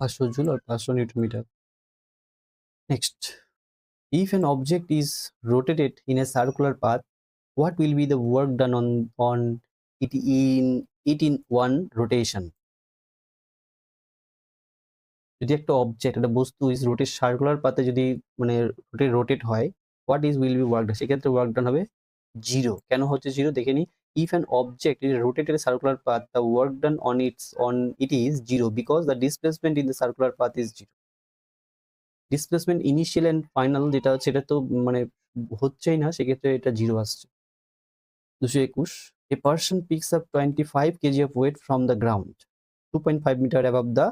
[SPEAKER 1] 500 জুল আর 500 newton metre. Next, if an object is rotated in a circular path, what will be the work done on it in one rotation? যদি একটা অবজেক্ট, একটা বস্তু ইজ রোটেট সার্কুলার পাতে যদি মানে রোটেট হয়, what is will be work done? সেক্ষেত্রে ওয়ার্ক ডান হবে 0। কেন হচ্ছে 0 দেখে নি। If an object is rotated circular path the work done on it is 0 because the displacement in the circular path is 0। Displacement initial and final যেটা হচ্ছে, এটা তো মানে হচ্ছেই না, সেক্ষেত্রে এটা 0 আসছে। 221, a person picks up 25 kg of weight from the ground 2.5 meter above the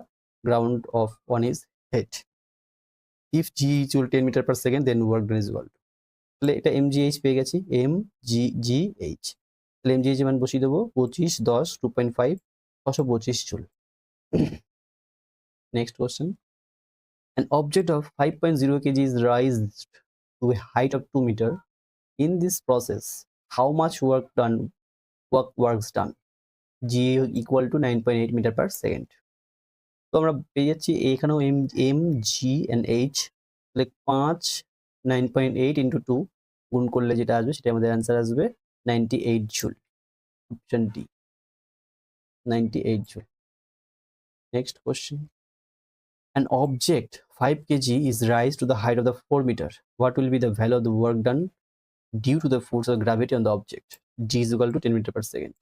[SPEAKER 1] ground of on his head. If g equal 10 meter per second, then work done is equal to, তাহলে এটা mgh পেয়ে গেছি, mgh। তাহলে mgh মান বসিয়ে দেবো 25 10 2.5 625 joule. Next question, an object of 5.0 kg is raised to a height of 2 meter. In this process, how much works done? g equal to 9.8 meter per second. তো আমরা পেয়ে যাচ্ছি এখানেও জি এন্ড এইচ, তাহলে 5 9.8 ইন্টু 2 গুণ করলে যেটা আসবে সেটা আমাদের অ্যান্সার আসবে 98 joule. Option D, 98 joule. Next question, an object 5 kg is raised to the height of the 4 meter. What will be the value of the work done due to the force of gravity on the object? g is equal to 10 meter per second.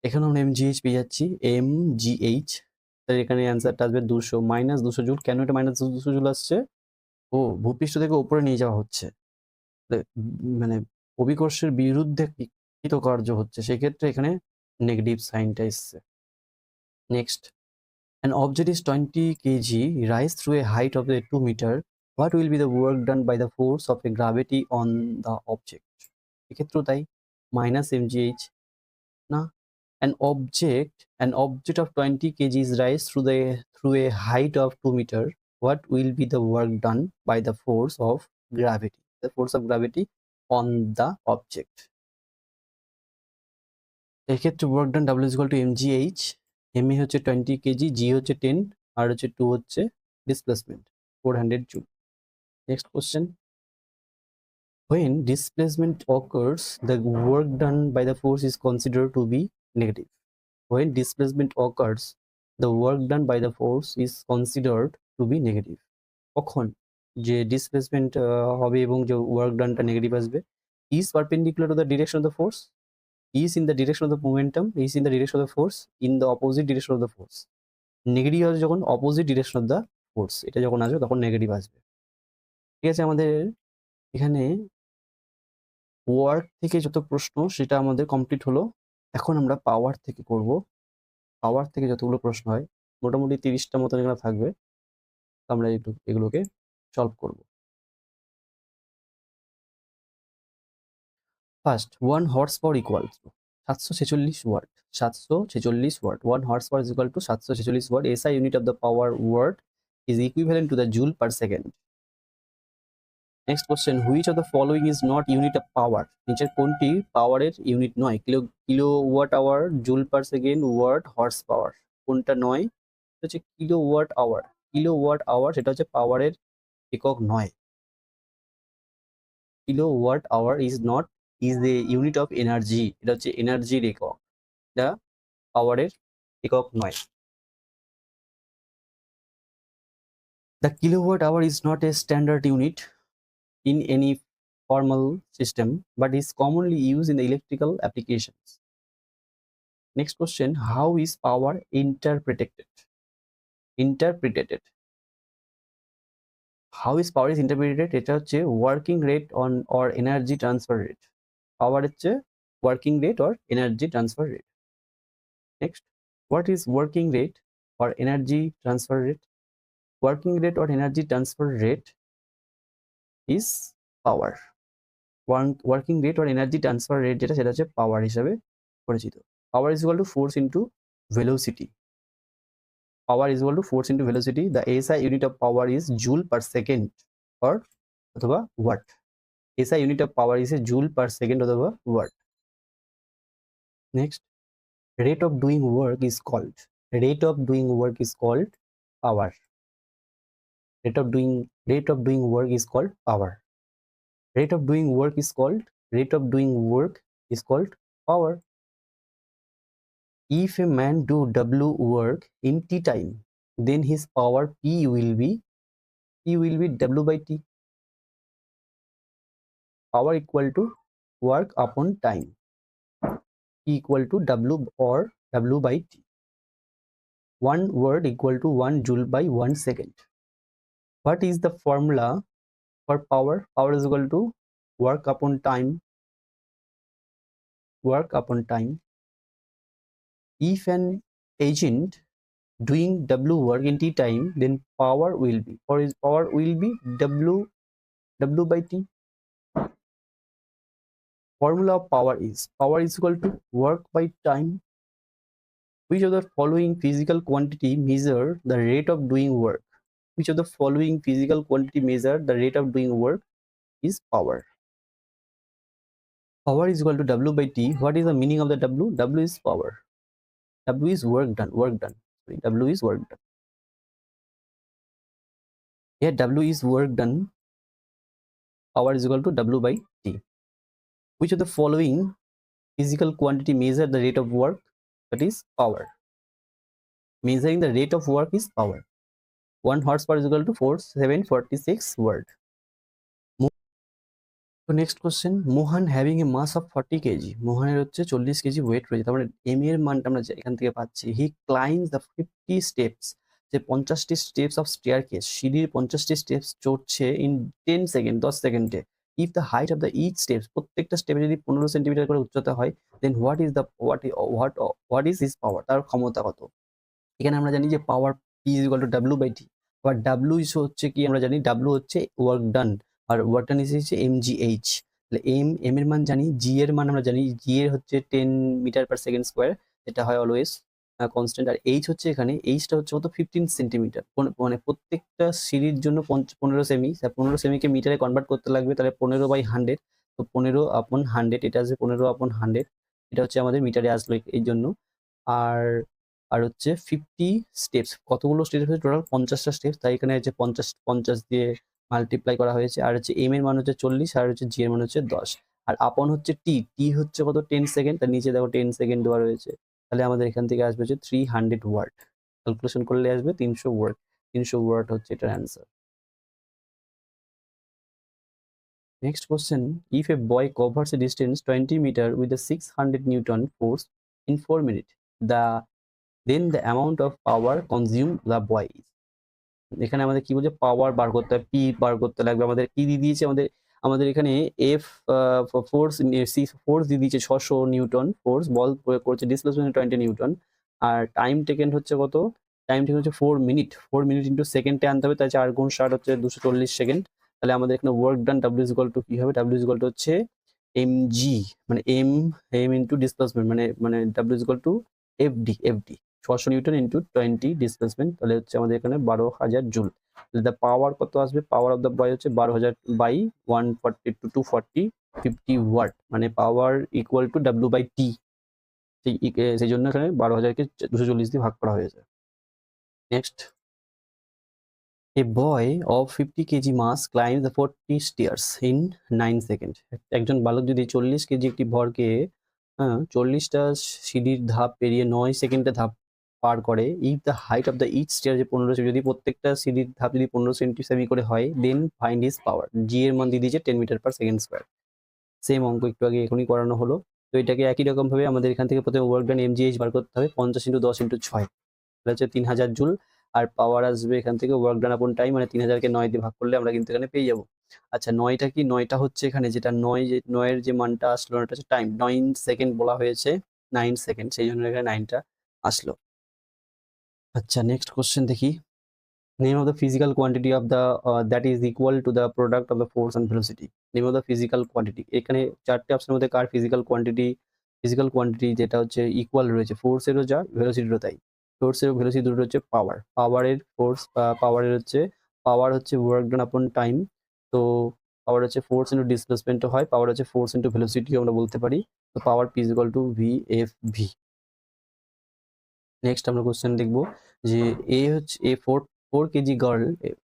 [SPEAKER 1] এখানে আমরা mgh পেয়ে যাচ্ছি, mgh, তাহলে এখানে অ্যান্সারটা আসবে 200 মাইনাস 200 জুল। কেন এটা মাইনাস 200 জুল আসছে? ও ভূপৃষ্ঠ থেকে উপরে নিয়ে যাওয়া হচ্ছে, মানে অভিকর্ষের বিরুদ্ধে কৃতকার্য হচ্ছে, সেক্ষেত্রে এখানে নেগেটিভ সাইনটা এসছে। Next, an object is 20 kg rise through a height of 2 meter. What will be the work done by the force of a gravity on the object? এক্ষেত্রেও তাই, মাইনাস mgh না। An object of 20 kg is rise through a height of 2 meter. What will be the work done by the force of gravity? The force of gravity on the object. এক্ষেত্রে work done W is equal to mgh, M হচ্ছে 20 কেজি, জি হচ্ছে 10, আর হচ্ছে 2 হচ্ছে displacement 400 joule. Next question, when displacement occurs the work done by the force is considered to be negative. When displacement occurs the work done by the force is considered to be negative. কখন যে ডিসপ্লেসমেন্ট হবে এবং যে ওয়ার্ক ডানটা নেগেটিভ আসবে? is perpendicular to the direction of the force, is in the direction of the momentum, is in the direction of the force, in the opposite direction of the force. Negative আসবে যখন opposite direction of the force, এটা যখন আসবে তখন নেগেটিভ আসবে। ঠিক আছে, আমাদের এখানে ওয়ার্ক থেকে যত প্রশ্ন সেটা আমাদের কমপ্লিট হলো। এখন আমরা পাওয়ার থেকে করব। পাওয়ার থেকে যতগুলো প্রশ্ন হয়, মোটামুটি 30টা মতন এখানে থাকবে, আমরা একটু এগুলোকে সলভ করব। First, 1 horse power equals to 746 watt, 746 watt. 1 horse power is equal to 746 watt. SI unit of the power watt is equivalent to the joule per second. Next question, which of the following is not unit of power? নিচের কোনটি পাওয়ারের ইউনিট নয়? Kilo watt hour, joule per second, watt, horse power. কোনটা নয়? এটা হচ্ছে kilo watt hour. Kilo watt hour সেটা হচ্ছে পাওয়ারের একক নয়। Kilo watt hour is not is a unit of energy. এটা হচ্ছে এনার্জির একক, এটা পাওয়ারের একক নয়। The kilowatt hour is not a standard unit in any formal system but is commonly used in the electrical applications. Next question, how is power interpreted? Interpreted. How is power is interpreted? এটা হচ্ছে working rate on or energy transfer rate. Power হচ্ছে working rate or energy transfer rate. Next, what is working rate or energy transfer rate? Working rate or energy transfer rate is power. Working rate or energy transfer rate যেটা, সেটা হচ্ছে পাওয়ার হিসাবে পরিচিত। Power is equal to force into velocity. Power is equal to force into velocity. The SI unit of power is joule per second or অথবা watt. SI unit of power is a joule per second অথবা watt. Next, rate of doing work is called. Rate of doing work is called power. Rate of doing work is called power. Rate of doing work is called power. If a man do W work in T time, then his power P will be W by T. Power equal to work upon time. P equal to W or W by T. 1 word equal to 1 joule by 1 second. What is the formula for power? Power is equal to work upon time. If an agent doing W work in T time, then power will be W by T. Formula of power is equal to work by time. Which of the following physical quantity measure the rate of doing work? Which of the following physical quantity measure the rate of doing work is power. Power is equal to W by T. What is the meaning of the W? W is power. W is work done. W is work done. Here W is work done. Power is equal to W by T. Which of the following physical quantity measure the rate of work? That is power. Measuring the rate of work is power. 1 horsepower is equal to 746 watt. So next question, Mohan having a mass of 40 kg. মোহনের হচ্ছে 40 কেজি ওয়েট রয়েছে। তার মানে m এর মানটা আমরা এখান থেকে পাচ্ছি। হি ক্লাইম্স দ্য 50 স্টেপস, যে 50টি স্টেপস অফ স্টেয়ারকেস, সিঁড়ির 50টি স্টেপস চড়ছে ইন 10 সেকেন্ড, 10 সেকেন্ডে। If the height of the each steps, প্রত্যেকটা স্টেপে যদি 15 সেন্টিমিটার করে উচ্চতা হয়, then what is his power? তার ক্ষমতা কত? এখানে আমরা জানি যে power P is equal to W by T। আবার W ইজ হচ্ছে কি, আমরা জানি W হচ্ছে ওয়ার্ক ডান, আর ওয়ার্ক ডান ইজ হচ্ছে mgh। তাহলে m এর মান জানি, g এর মান আমরা জানি, g এর হচ্ছে 10 মিটার পার সেকেন্ড স্কোয়ার, যেটা হয় অলওয়েজ কনস্ট্যান্ট। আর h হচ্ছে এখানে, এইচটা হচ্ছে কত, 15 সেন্টিমিটার। মানে প্রত্যেকটা সিঁড়ির জন্য 15 সেমি, 15 সেমিকে মিটারে কনভার্ট করতে লাগবে, তাহলে 15 বাই 100, তো 15 আপন 100, এটা আছে 15 আপন 100, এটা হচ্ছে আমাদের মিটারে আসলো এই জন্য। আর হচ্ছে 50 স্টেপস, কতগুলো স্টেপস হচ্ছে টোটাল 50টা স্টেপস, তাই এখানে হচ্ছে 50 দিয়ে মাল্টিপ্লাই করা হয়েছে। আর হচ্ছে m এর মান হচ্ছে 40, আর হচ্ছে g এর মান হচ্ছে 10। আর আপন হচ্ছে t হচ্ছে কত, 10 সেকেন্ড, তার নিচে দেখো 10 সেকেন্ড দেওয়া রয়েছে। তাহলে আমাদের এখান থেকে আসবে হচ্ছে 300 ওয়াট। ক্যালকুলেশন করলে আসবে 300 ওয়াট। 300 ওয়াট হচ্ছে এটার answer. Next question, if a boy covers a distance 20 meter with a 600 Newton force in 4 minutes, then the amount of power consumed the boy is. এখানে আমাদের কি বলছে, পাওয়ার বার করতে হবে, পি বার করতে লাগবে। আমাদের কি দিয়ে দিয়েছে, আমাদের এখানে এফ ফোর্স দিয়ে দিয়েছে 600 নিউটন ফোর্স, বল প্রয়োগ করছে, ডিসপ্লেসমেন্ট 20 নিউটন। আর টাইম টেকেন হচ্ছে কত, টাইম টেকেন হচ্ছে 4 মিনিট। 4 মিনিট ইন্টু সেকেন্ডে আনতে হবে, তাই 4 গুণ 60 হচ্ছে 240 সেকেন্ড। তাহলে আমাদের এখানে work done W is equal two কি হবে, W ইজ ইকুয়াল টু হচ্ছে mg মানে m ইনটু ডিসপ্লেসমেন্ট মানে w is equal two fd 600 Newton into 20 displacement, তাহলে হচ্ছে আমাদের এখানে 12,000 জুল। তাহলে পাওয়ার কত আসবে? পাওয়ার অফ দ্য বয় হচ্ছে 12,000 বাই 140 টু 240 50 ওয়াট, মানে power equal to w by T. সেই জন্য এখানে 12,000কে 240 দিয়ে ভাগ করা হয়েছে। Next, A boy of 50 kg mass climbs the 40 stairs in 9 seconds. একজন বালক যদি 40 কেজি একটি ভরকে 40টা সিঁড়ির ধাপ পেরিয়ে 9 সেকেন্ডে ধাপ পার করে, if the height of the each stair যে 15 সেমি, যদি প্রত্যেকটা সিঁড়ির ধাপ যদি 15 সেমি করে হয়, then find his power. g এর মান দিয়ে দিয়েছে 10 metre per second square. Same অঙ্ক একটু আগে এখনই করানো হলো। তো এটাকে একই রকম ভাবে আমাদের এখান থেকে প্রথমে ওয়ার্ক ডান mgh বার করতে হবে 50 ইনটু 10 ইনটু 6, হচ্ছে 3000 জুল। আর পাওয়ার আসবে এখান থেকে ওয়ার্ক ডান আপন টাইম, মানে 3000কে 9 দিয়ে ভাগ করলে আমরা কিন্তু এখানে পেয়ে যাব। আচ্ছা, 9টা কি? 9টা হচ্ছে এখানে যেটা 9 এর যে মানটা আসলো, এটা হচ্ছে টাইম। 9 সেকেন্ড বলা হয়েছে, 9 সেকেন্ড, সেই জন্য এখানে 9টা আসলো। আচ্ছা, নেক্সট কোশ্চেন দেখি। Name of the physical quantity of the that is equal to the product of the force and velocity. Name of the physical quantity, এখানে 4টে অপশনের মধ্যে কার ফিজিক্যাল কোয়ান্টিটি যেটা হচ্ছে ইকুয়াল রয়েছে? ফোর্সেরও যা, ভেলোসিটিরও তাই। ফোর্স এবং ভেলোসিটি দুটো হচ্ছে পাওয়ার। পাওয়ারের ফোর্স বা পাওয়ারের হচ্ছে পাওয়ার হচ্ছে ওয়ার্ক ডান আপন টাইম। তো পাওয়ার হচ্ছে ফোর্স ইন্টু ডিসপ্লেসমেন্টও হয়, পাওয়ার হচ্ছে ফোর্স ইন্টু ভেলোসিটিও আমরা বলতে পারি। তো power P is equal to V F V. Next আমরা কোশ্চেন দেখবো যে a 4 KG girl,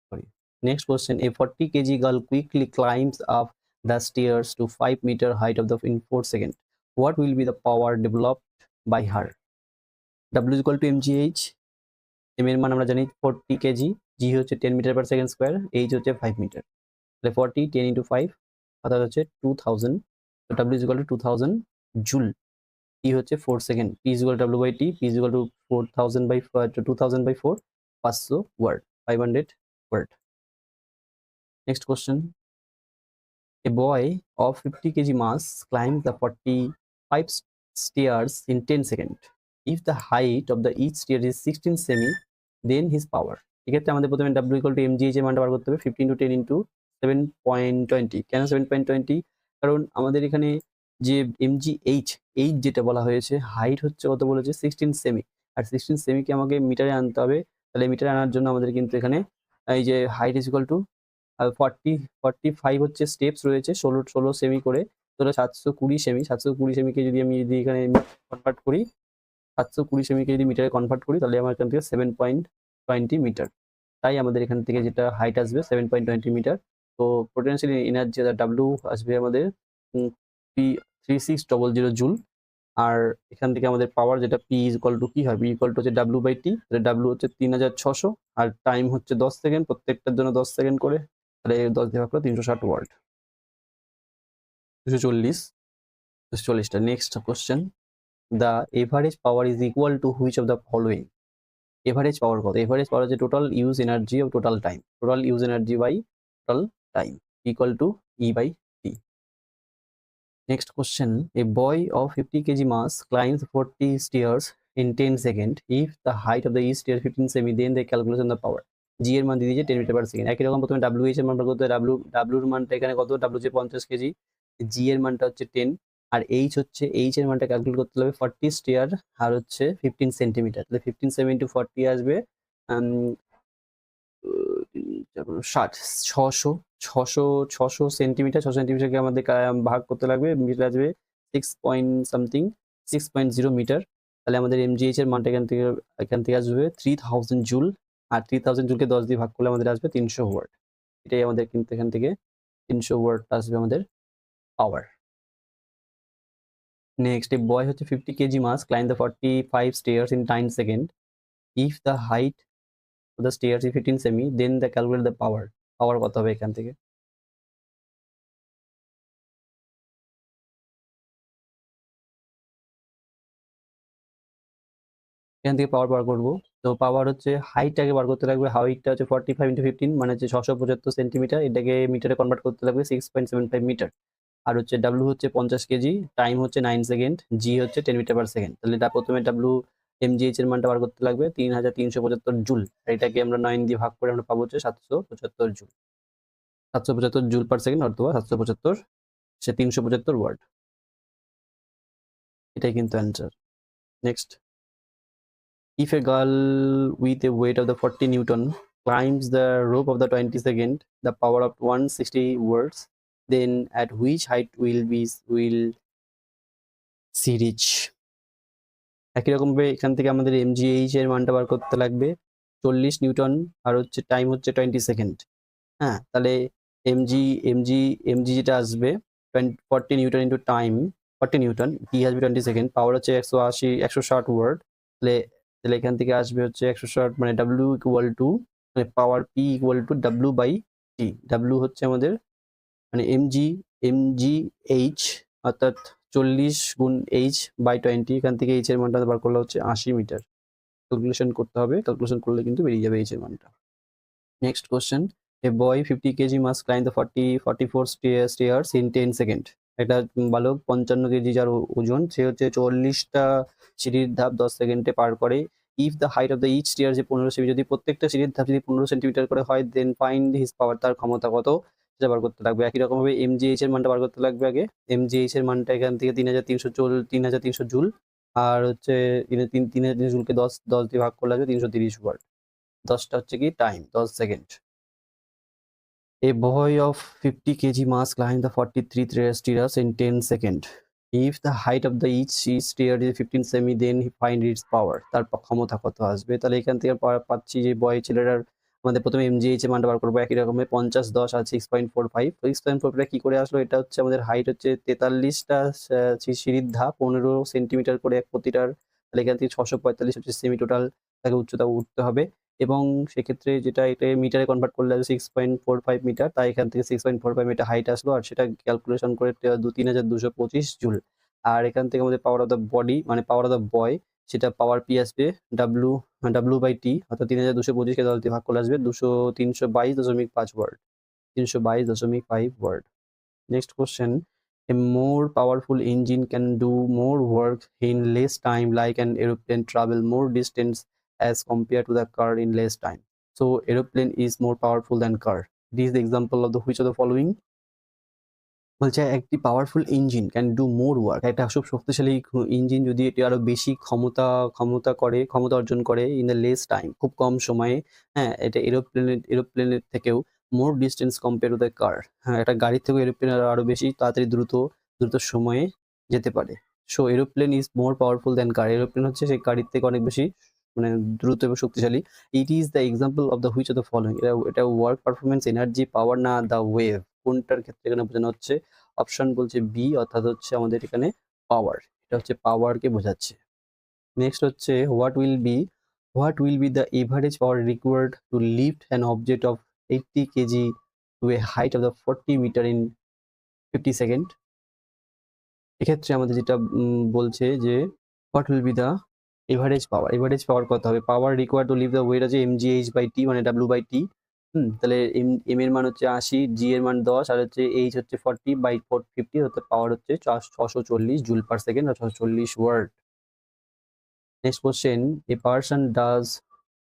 [SPEAKER 1] sorry, next question, a 40 KG girl quickly climbs up the stairs to 5 metre height of the in 4 second, what will be the power developed by her? w is equal to mgh, m এর মান আমরা জানি 40 কেজি, g হচ্ছে 10 metre per second square, h হচ্ছে 5 মিটার, তাহলে 40 10 ইনটু 5 অর্থাৎ হচ্ছে 2000। তো w is equal two 2000 joule. T হচ্ছে 4 second, P is equal to W by T, P is equal to 4000 by 2000 by 4, 500 watt, 500 watt. Next question, a boy of 50 kg mass climbs the 45 stairs in 10 seconds. If the height of the each stair is 16 semi, then his power. এক্ষেত্রে আমাদের প্রথমে W equal to mgh এর মানটা বার করতে হবে 15 to 10 into 7.20। কেন 7.20? কারণ আমাদের এখানে যে mgh যেটা বলা হয়েছে, হাইট হচ্ছে কত বলেছে? 16 সেমি, আর 16 সেমিকে আমাকে মিটারে আনতে হবে। তাহলে মিটারে আনার জন্য আমাদের কিন্তু এখানে এই যে হাইট ইজ ইকুয়াল টু 45 হচ্ছে স্টেপস রয়েছে 16 সেমি করে, তাহলে 720 সেমি। 720 সেমিকে যদি আমি এখানে কনভার্ট করি, 720 সেমিকে যদি মিটারে কনভার্ট করি, তাহলে আমার এখান থেকে 7.20 মিটার। তাই আমাদের এখান থেকে যেটা হাইট আসবে 7.20 মিটার। তো পোটেনশিয়াল এনার্জি ডাব্লিউ আসবে আমাদের 3600 জুল। আর এখান থেকে আমাদের পাওয়ার যেটা পি ইজ ইকুয়াল টু কি হয়? পি ইকুয়াল টু হচ্ছে ডাব্লিউ বাই টি, ডাব্লিউ হচ্ছে 3600, আর টাইম হচ্ছে 10 সেকেন্ড, প্রত্যেকটার জন্য 10 সেকেন্ড করে, তাহলে 10 দিয়ে ভাগ করে 360 ওয়াট, 240টা। Next question, the average power is equal to which of the following? Average power কত? এভারেজ পাওয়ার হচ্ছে total use energy of total time, total use energy by total time equal to E by T. Next question, a boy of 50 kg mass climbs 40 stairs in 10 seconds. If the height of the each stair 15 semi, then the calculation the power. G এর মান দিয়ে দিয়েছে 10 মিটার পার সেকেন্ড। একই রকম প্রথমে WH এর মানটা কত? W এর মানটা এখানে কত? W হচ্ছে 50 কেজি, G এর মানটা হচ্ছে 10, আর H এর মানটা ক্যালকুলেট করতে হবে 40 স্টেয়ার আর হচ্ছে 15 সেন্টিমিটার। তাহলে 15 সেমি ইন্টু 40 আসবে 60, 600 সেন্টিমিটার। 600 সেন্টিমিটারকে আমাদের ভাগ করতে লাগবে, মিটার আসবে 6 পয়েন্ট সামথিং, 6.0 মিটার। তাহলে আমাদের mgh এর মানটা এখান থেকে আসবে 3000 জুল, আর 3000 জুলকে 10 দিয়ে ভাগ করলে আমাদের আসবে 300 ওয়াট। এটাই আমাদের কিন্তু এখান থেকে 300 ওয়াট আসবে আমাদের পাওয়ার। নেক্সট, এ বয় হচ্ছে 50 KG mass climb the 45 stairs in 9 second. If the height of the stairs is 15 সেমি, then the calculate the power. Power কত হবে এখান থেকে? এখান থেকে পাওয়ার বার করবো। তো পাওয়ার হচ্ছে হাইটটাকে বার করতে লাগবে, হাইটটা হচ্ছে 45 ইন্টু 15 মানে হচ্ছে 675 সেন্টিমিটার, এটাকে মিটারে কনভার্ট করতে লাগবে 6.75 মিটার। আর হচ্ছে ডাব্লিউ হচ্ছে 50 কেজি, টাইম হচ্ছে 9 সেকেন্ড, জি হচ্ছে 10 মিটার পার সেকেন্ড। তাহলে এটা প্রথমে ডাব্লিউ এমজিএইচ এর মানটা বার করতে লাগবে 3375 জুল, এটাকে আমরা 9 দিয়ে ভাগ করে আমরা পাবো হচ্ছে 775 জুল, 775 জুল পার সেকেন্ড অথবা 775 সে 375 ওয়াট। এটাই কিন্তু answer. Next, if a girl with a weight of the 40 Newton climbs the rope of the 20 second, the power of 160 watts, then at which height will she reach? একই রকম ভাবে এখান থেকে আমাদের mgh এর মানটা বার করতে লাগবে 40 নিউটন, আর হচ্ছে টাইম হচ্ছে 20 সেকেন্ড। হ্যাঁ, তাহলে mg যেটা আসবে 40 Newton into time 40 Newton, t আসবে 20 সেকেন্ড, পাওয়ার হচ্ছে 160 ওয়াট। তাহলে তাহলে এখান থেকে আসবে হচ্ছে 160, মানে w ইকুয়াল টু, মানে power p equal to w by t। w হচ্ছে আমাদের মানে mgh, অর্থাৎ 40 গুণ h বাই 20, এখান থেকে h এর মানটা বার করলে হচ্ছে 80 মিটার। ক্যালকুলেশন করতে হবে, ক্যালকুলেশন করলে কিন্তু বেরিয়ে যাবে h এর মানটা। Next question, a boy 50 kg must climb the 44 stairs in 10 second. একটা বালক 55 কেজি যার ওজন, সে হচ্ছে 40টা সিঁড়ির ধাপ 10 সেকেন্ডে পার করে। If the height of the each stair, যে 15 সিঁড়ি, যদি প্রত্যেকটা সিঁড়ির ধাপ যদি 15 সেন্টিমিটার করে হয়, দেন ফাইন্ড হিজ পাওয়ার, তার ক্ষমতা কত সেটা বার করতে লাগবে। একই রকমভাবে mgh এর মানটা বার করতে লাগবে আগে। mgh এর মানটা এখান থেকে 3300 জুল, আর হচ্ছে 3300 জুলকে 10 দিয়ে ভাগ করলে আসবে 330 ওয়াট। 10টা হচ্ছে কি time, 10 second. A boy of 50 kg must climb the 43 stairs in 10 seconds. If the height of the each stair is 15 semi, then he find its power. তার ক্ষমতা কত আসবে? তাহলে এখান থেকে পাচ্ছি যে বয় ছেলেটার, আমাদের প্রথমে mgh এর মানটা বার করবো। একই রকমের 50, 10 আর 6.45। 6.45 কি করে আসলো? এটা হচ্ছে আমাদের হাইট হচ্ছে 43টা সিঁড়ির ধাপ 15 সেন্টিমিটার করে এক প্রতিটার। তাহলে এখান থেকে 645 হচ্ছে সেমি টোটাল তাকে উচ্চতা উঠতে হবে। এবং সেক্ষেত্রে যেটা এটা মিটারে কনভার্ট করলে 6.45 মিটার, তাই এখান থেকে 6.45 মিটার হাইট আসলো, আর সেটা ক্যালকুলেশন করে 3225 জুল। আর এখান থেকে আমাদের পাওয়ার অফ দ্য বডি, মানে পাওয়ার অফ দ্য বয়, সেটা পাওয়ার পি আসবে ডাব্লু বাই টি, অর্থাৎ 3225কে 10 দিয়ে ভাগ করলে আসবে 322.5 watt. 322.5 watt. Next question, a more powerful engine can do more work in less time, like an aeroplane travel more distance as compared to the car in less time. So aeroplane is more powerful than car. This is the example of the which of the following? বলছে একটি powerful engine can do more work, একটা খুব শক্তিশালী ইঞ্জিন যদি এটি আরো বেশি ক্ষমতা অর্জন করে ইন দ্য লেস টাইম, খুব কম সময়ে। হ্যাঁ, এটা এরোপ্লেনের থেকেও more distance compare to the car. হ্যাঁ, একটা গাড়ির থেকেও এরোপ্লেন আরো বেশি তাড়াতাড়ি দ্রুত সময়ে যেতে পারে। So aeroplane is more powerful than car. Aeroplane হচ্ছে সেই গাড়ির থেকে অনেক বেশি মানে দ্রুত এবং শক্তিশালী। It is the example of the which of the following. এটা ওয়ার্ক পারফরমেন্স, এনার্জি, পাওয়ার, না দ্য ওয়েভ, কোনটার ক্ষেত্রে এখানে বোঝানো হচ্ছে? অপশন বলছে বি, অর্থাৎ হচ্ছে আমাদের এখানে পাওয়ার, এটা হচ্ছে পাওয়ারকে বোঝাচ্ছে। নেক্সট হচ্ছে what will be the average power required to lift an object of 80 KG to a height of the 40 metre in 50 second. এক্ষেত্রে আমাদের যেটা বলছে যে what will be the average power কত হবে? Power required to leave the weight আছে mgh বাই টি, মানে w বাই টি। তাহলে এম এর মান হচ্ছে 80, জি এর মান 10, আর হচ্ছে এইচ হচ্ছে 40 বাই 50, অর্থাৎ পাওয়ার হচ্ছে 640 জুল পার সেকেন্ড, আর 640 watt. Next question, a person does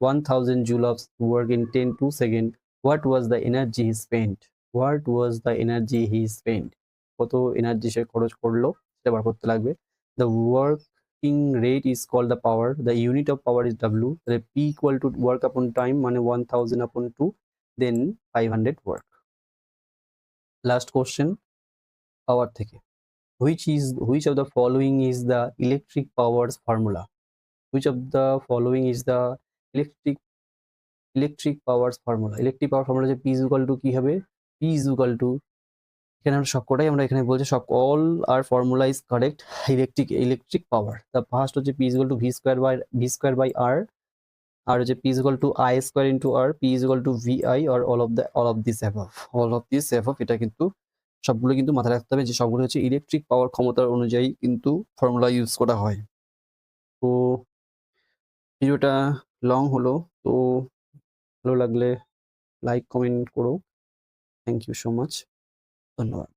[SPEAKER 1] 1000 joule of work in 2 second, what was the energy he spent? কত এনার্জি সে খরচ করলো সেটা বার করতে লাগবে। The working rate is called the power, the unit of power is W, তাহলে P equal to work upon time, মানে 1000 upon 2, then 500 work. Last question power থেকে, which of the following is the electric powers formula? Which of the following is the electric powers formula? Electric power formula যে P is equal to কি হবে? P is equal to, এখানে আমরা সবকটাই আমরা এখানে বলছি সব all our formula is correct. electric power, the first হচ্ছে P is equal to v square by r, আর হচ্ছে P is equal to I square into r, P is equal to VI, or all of this above. এটা কিন্তু সবগুলো কিন্তু মাথায় রাখতে হবে যে সবগুলো হচ্ছে ইলেকট্রিক পাওয়ার ক্ষমতার অনুযায়ী কিন্তু ফর্মুলা ইউজ করা হয়। তো ভিডিওটা লং হলো, তো ভালো লাগলে লাইক কমেন্ট করো। থ্যাংক ইউ সো মাচ, ধন্যবাদ।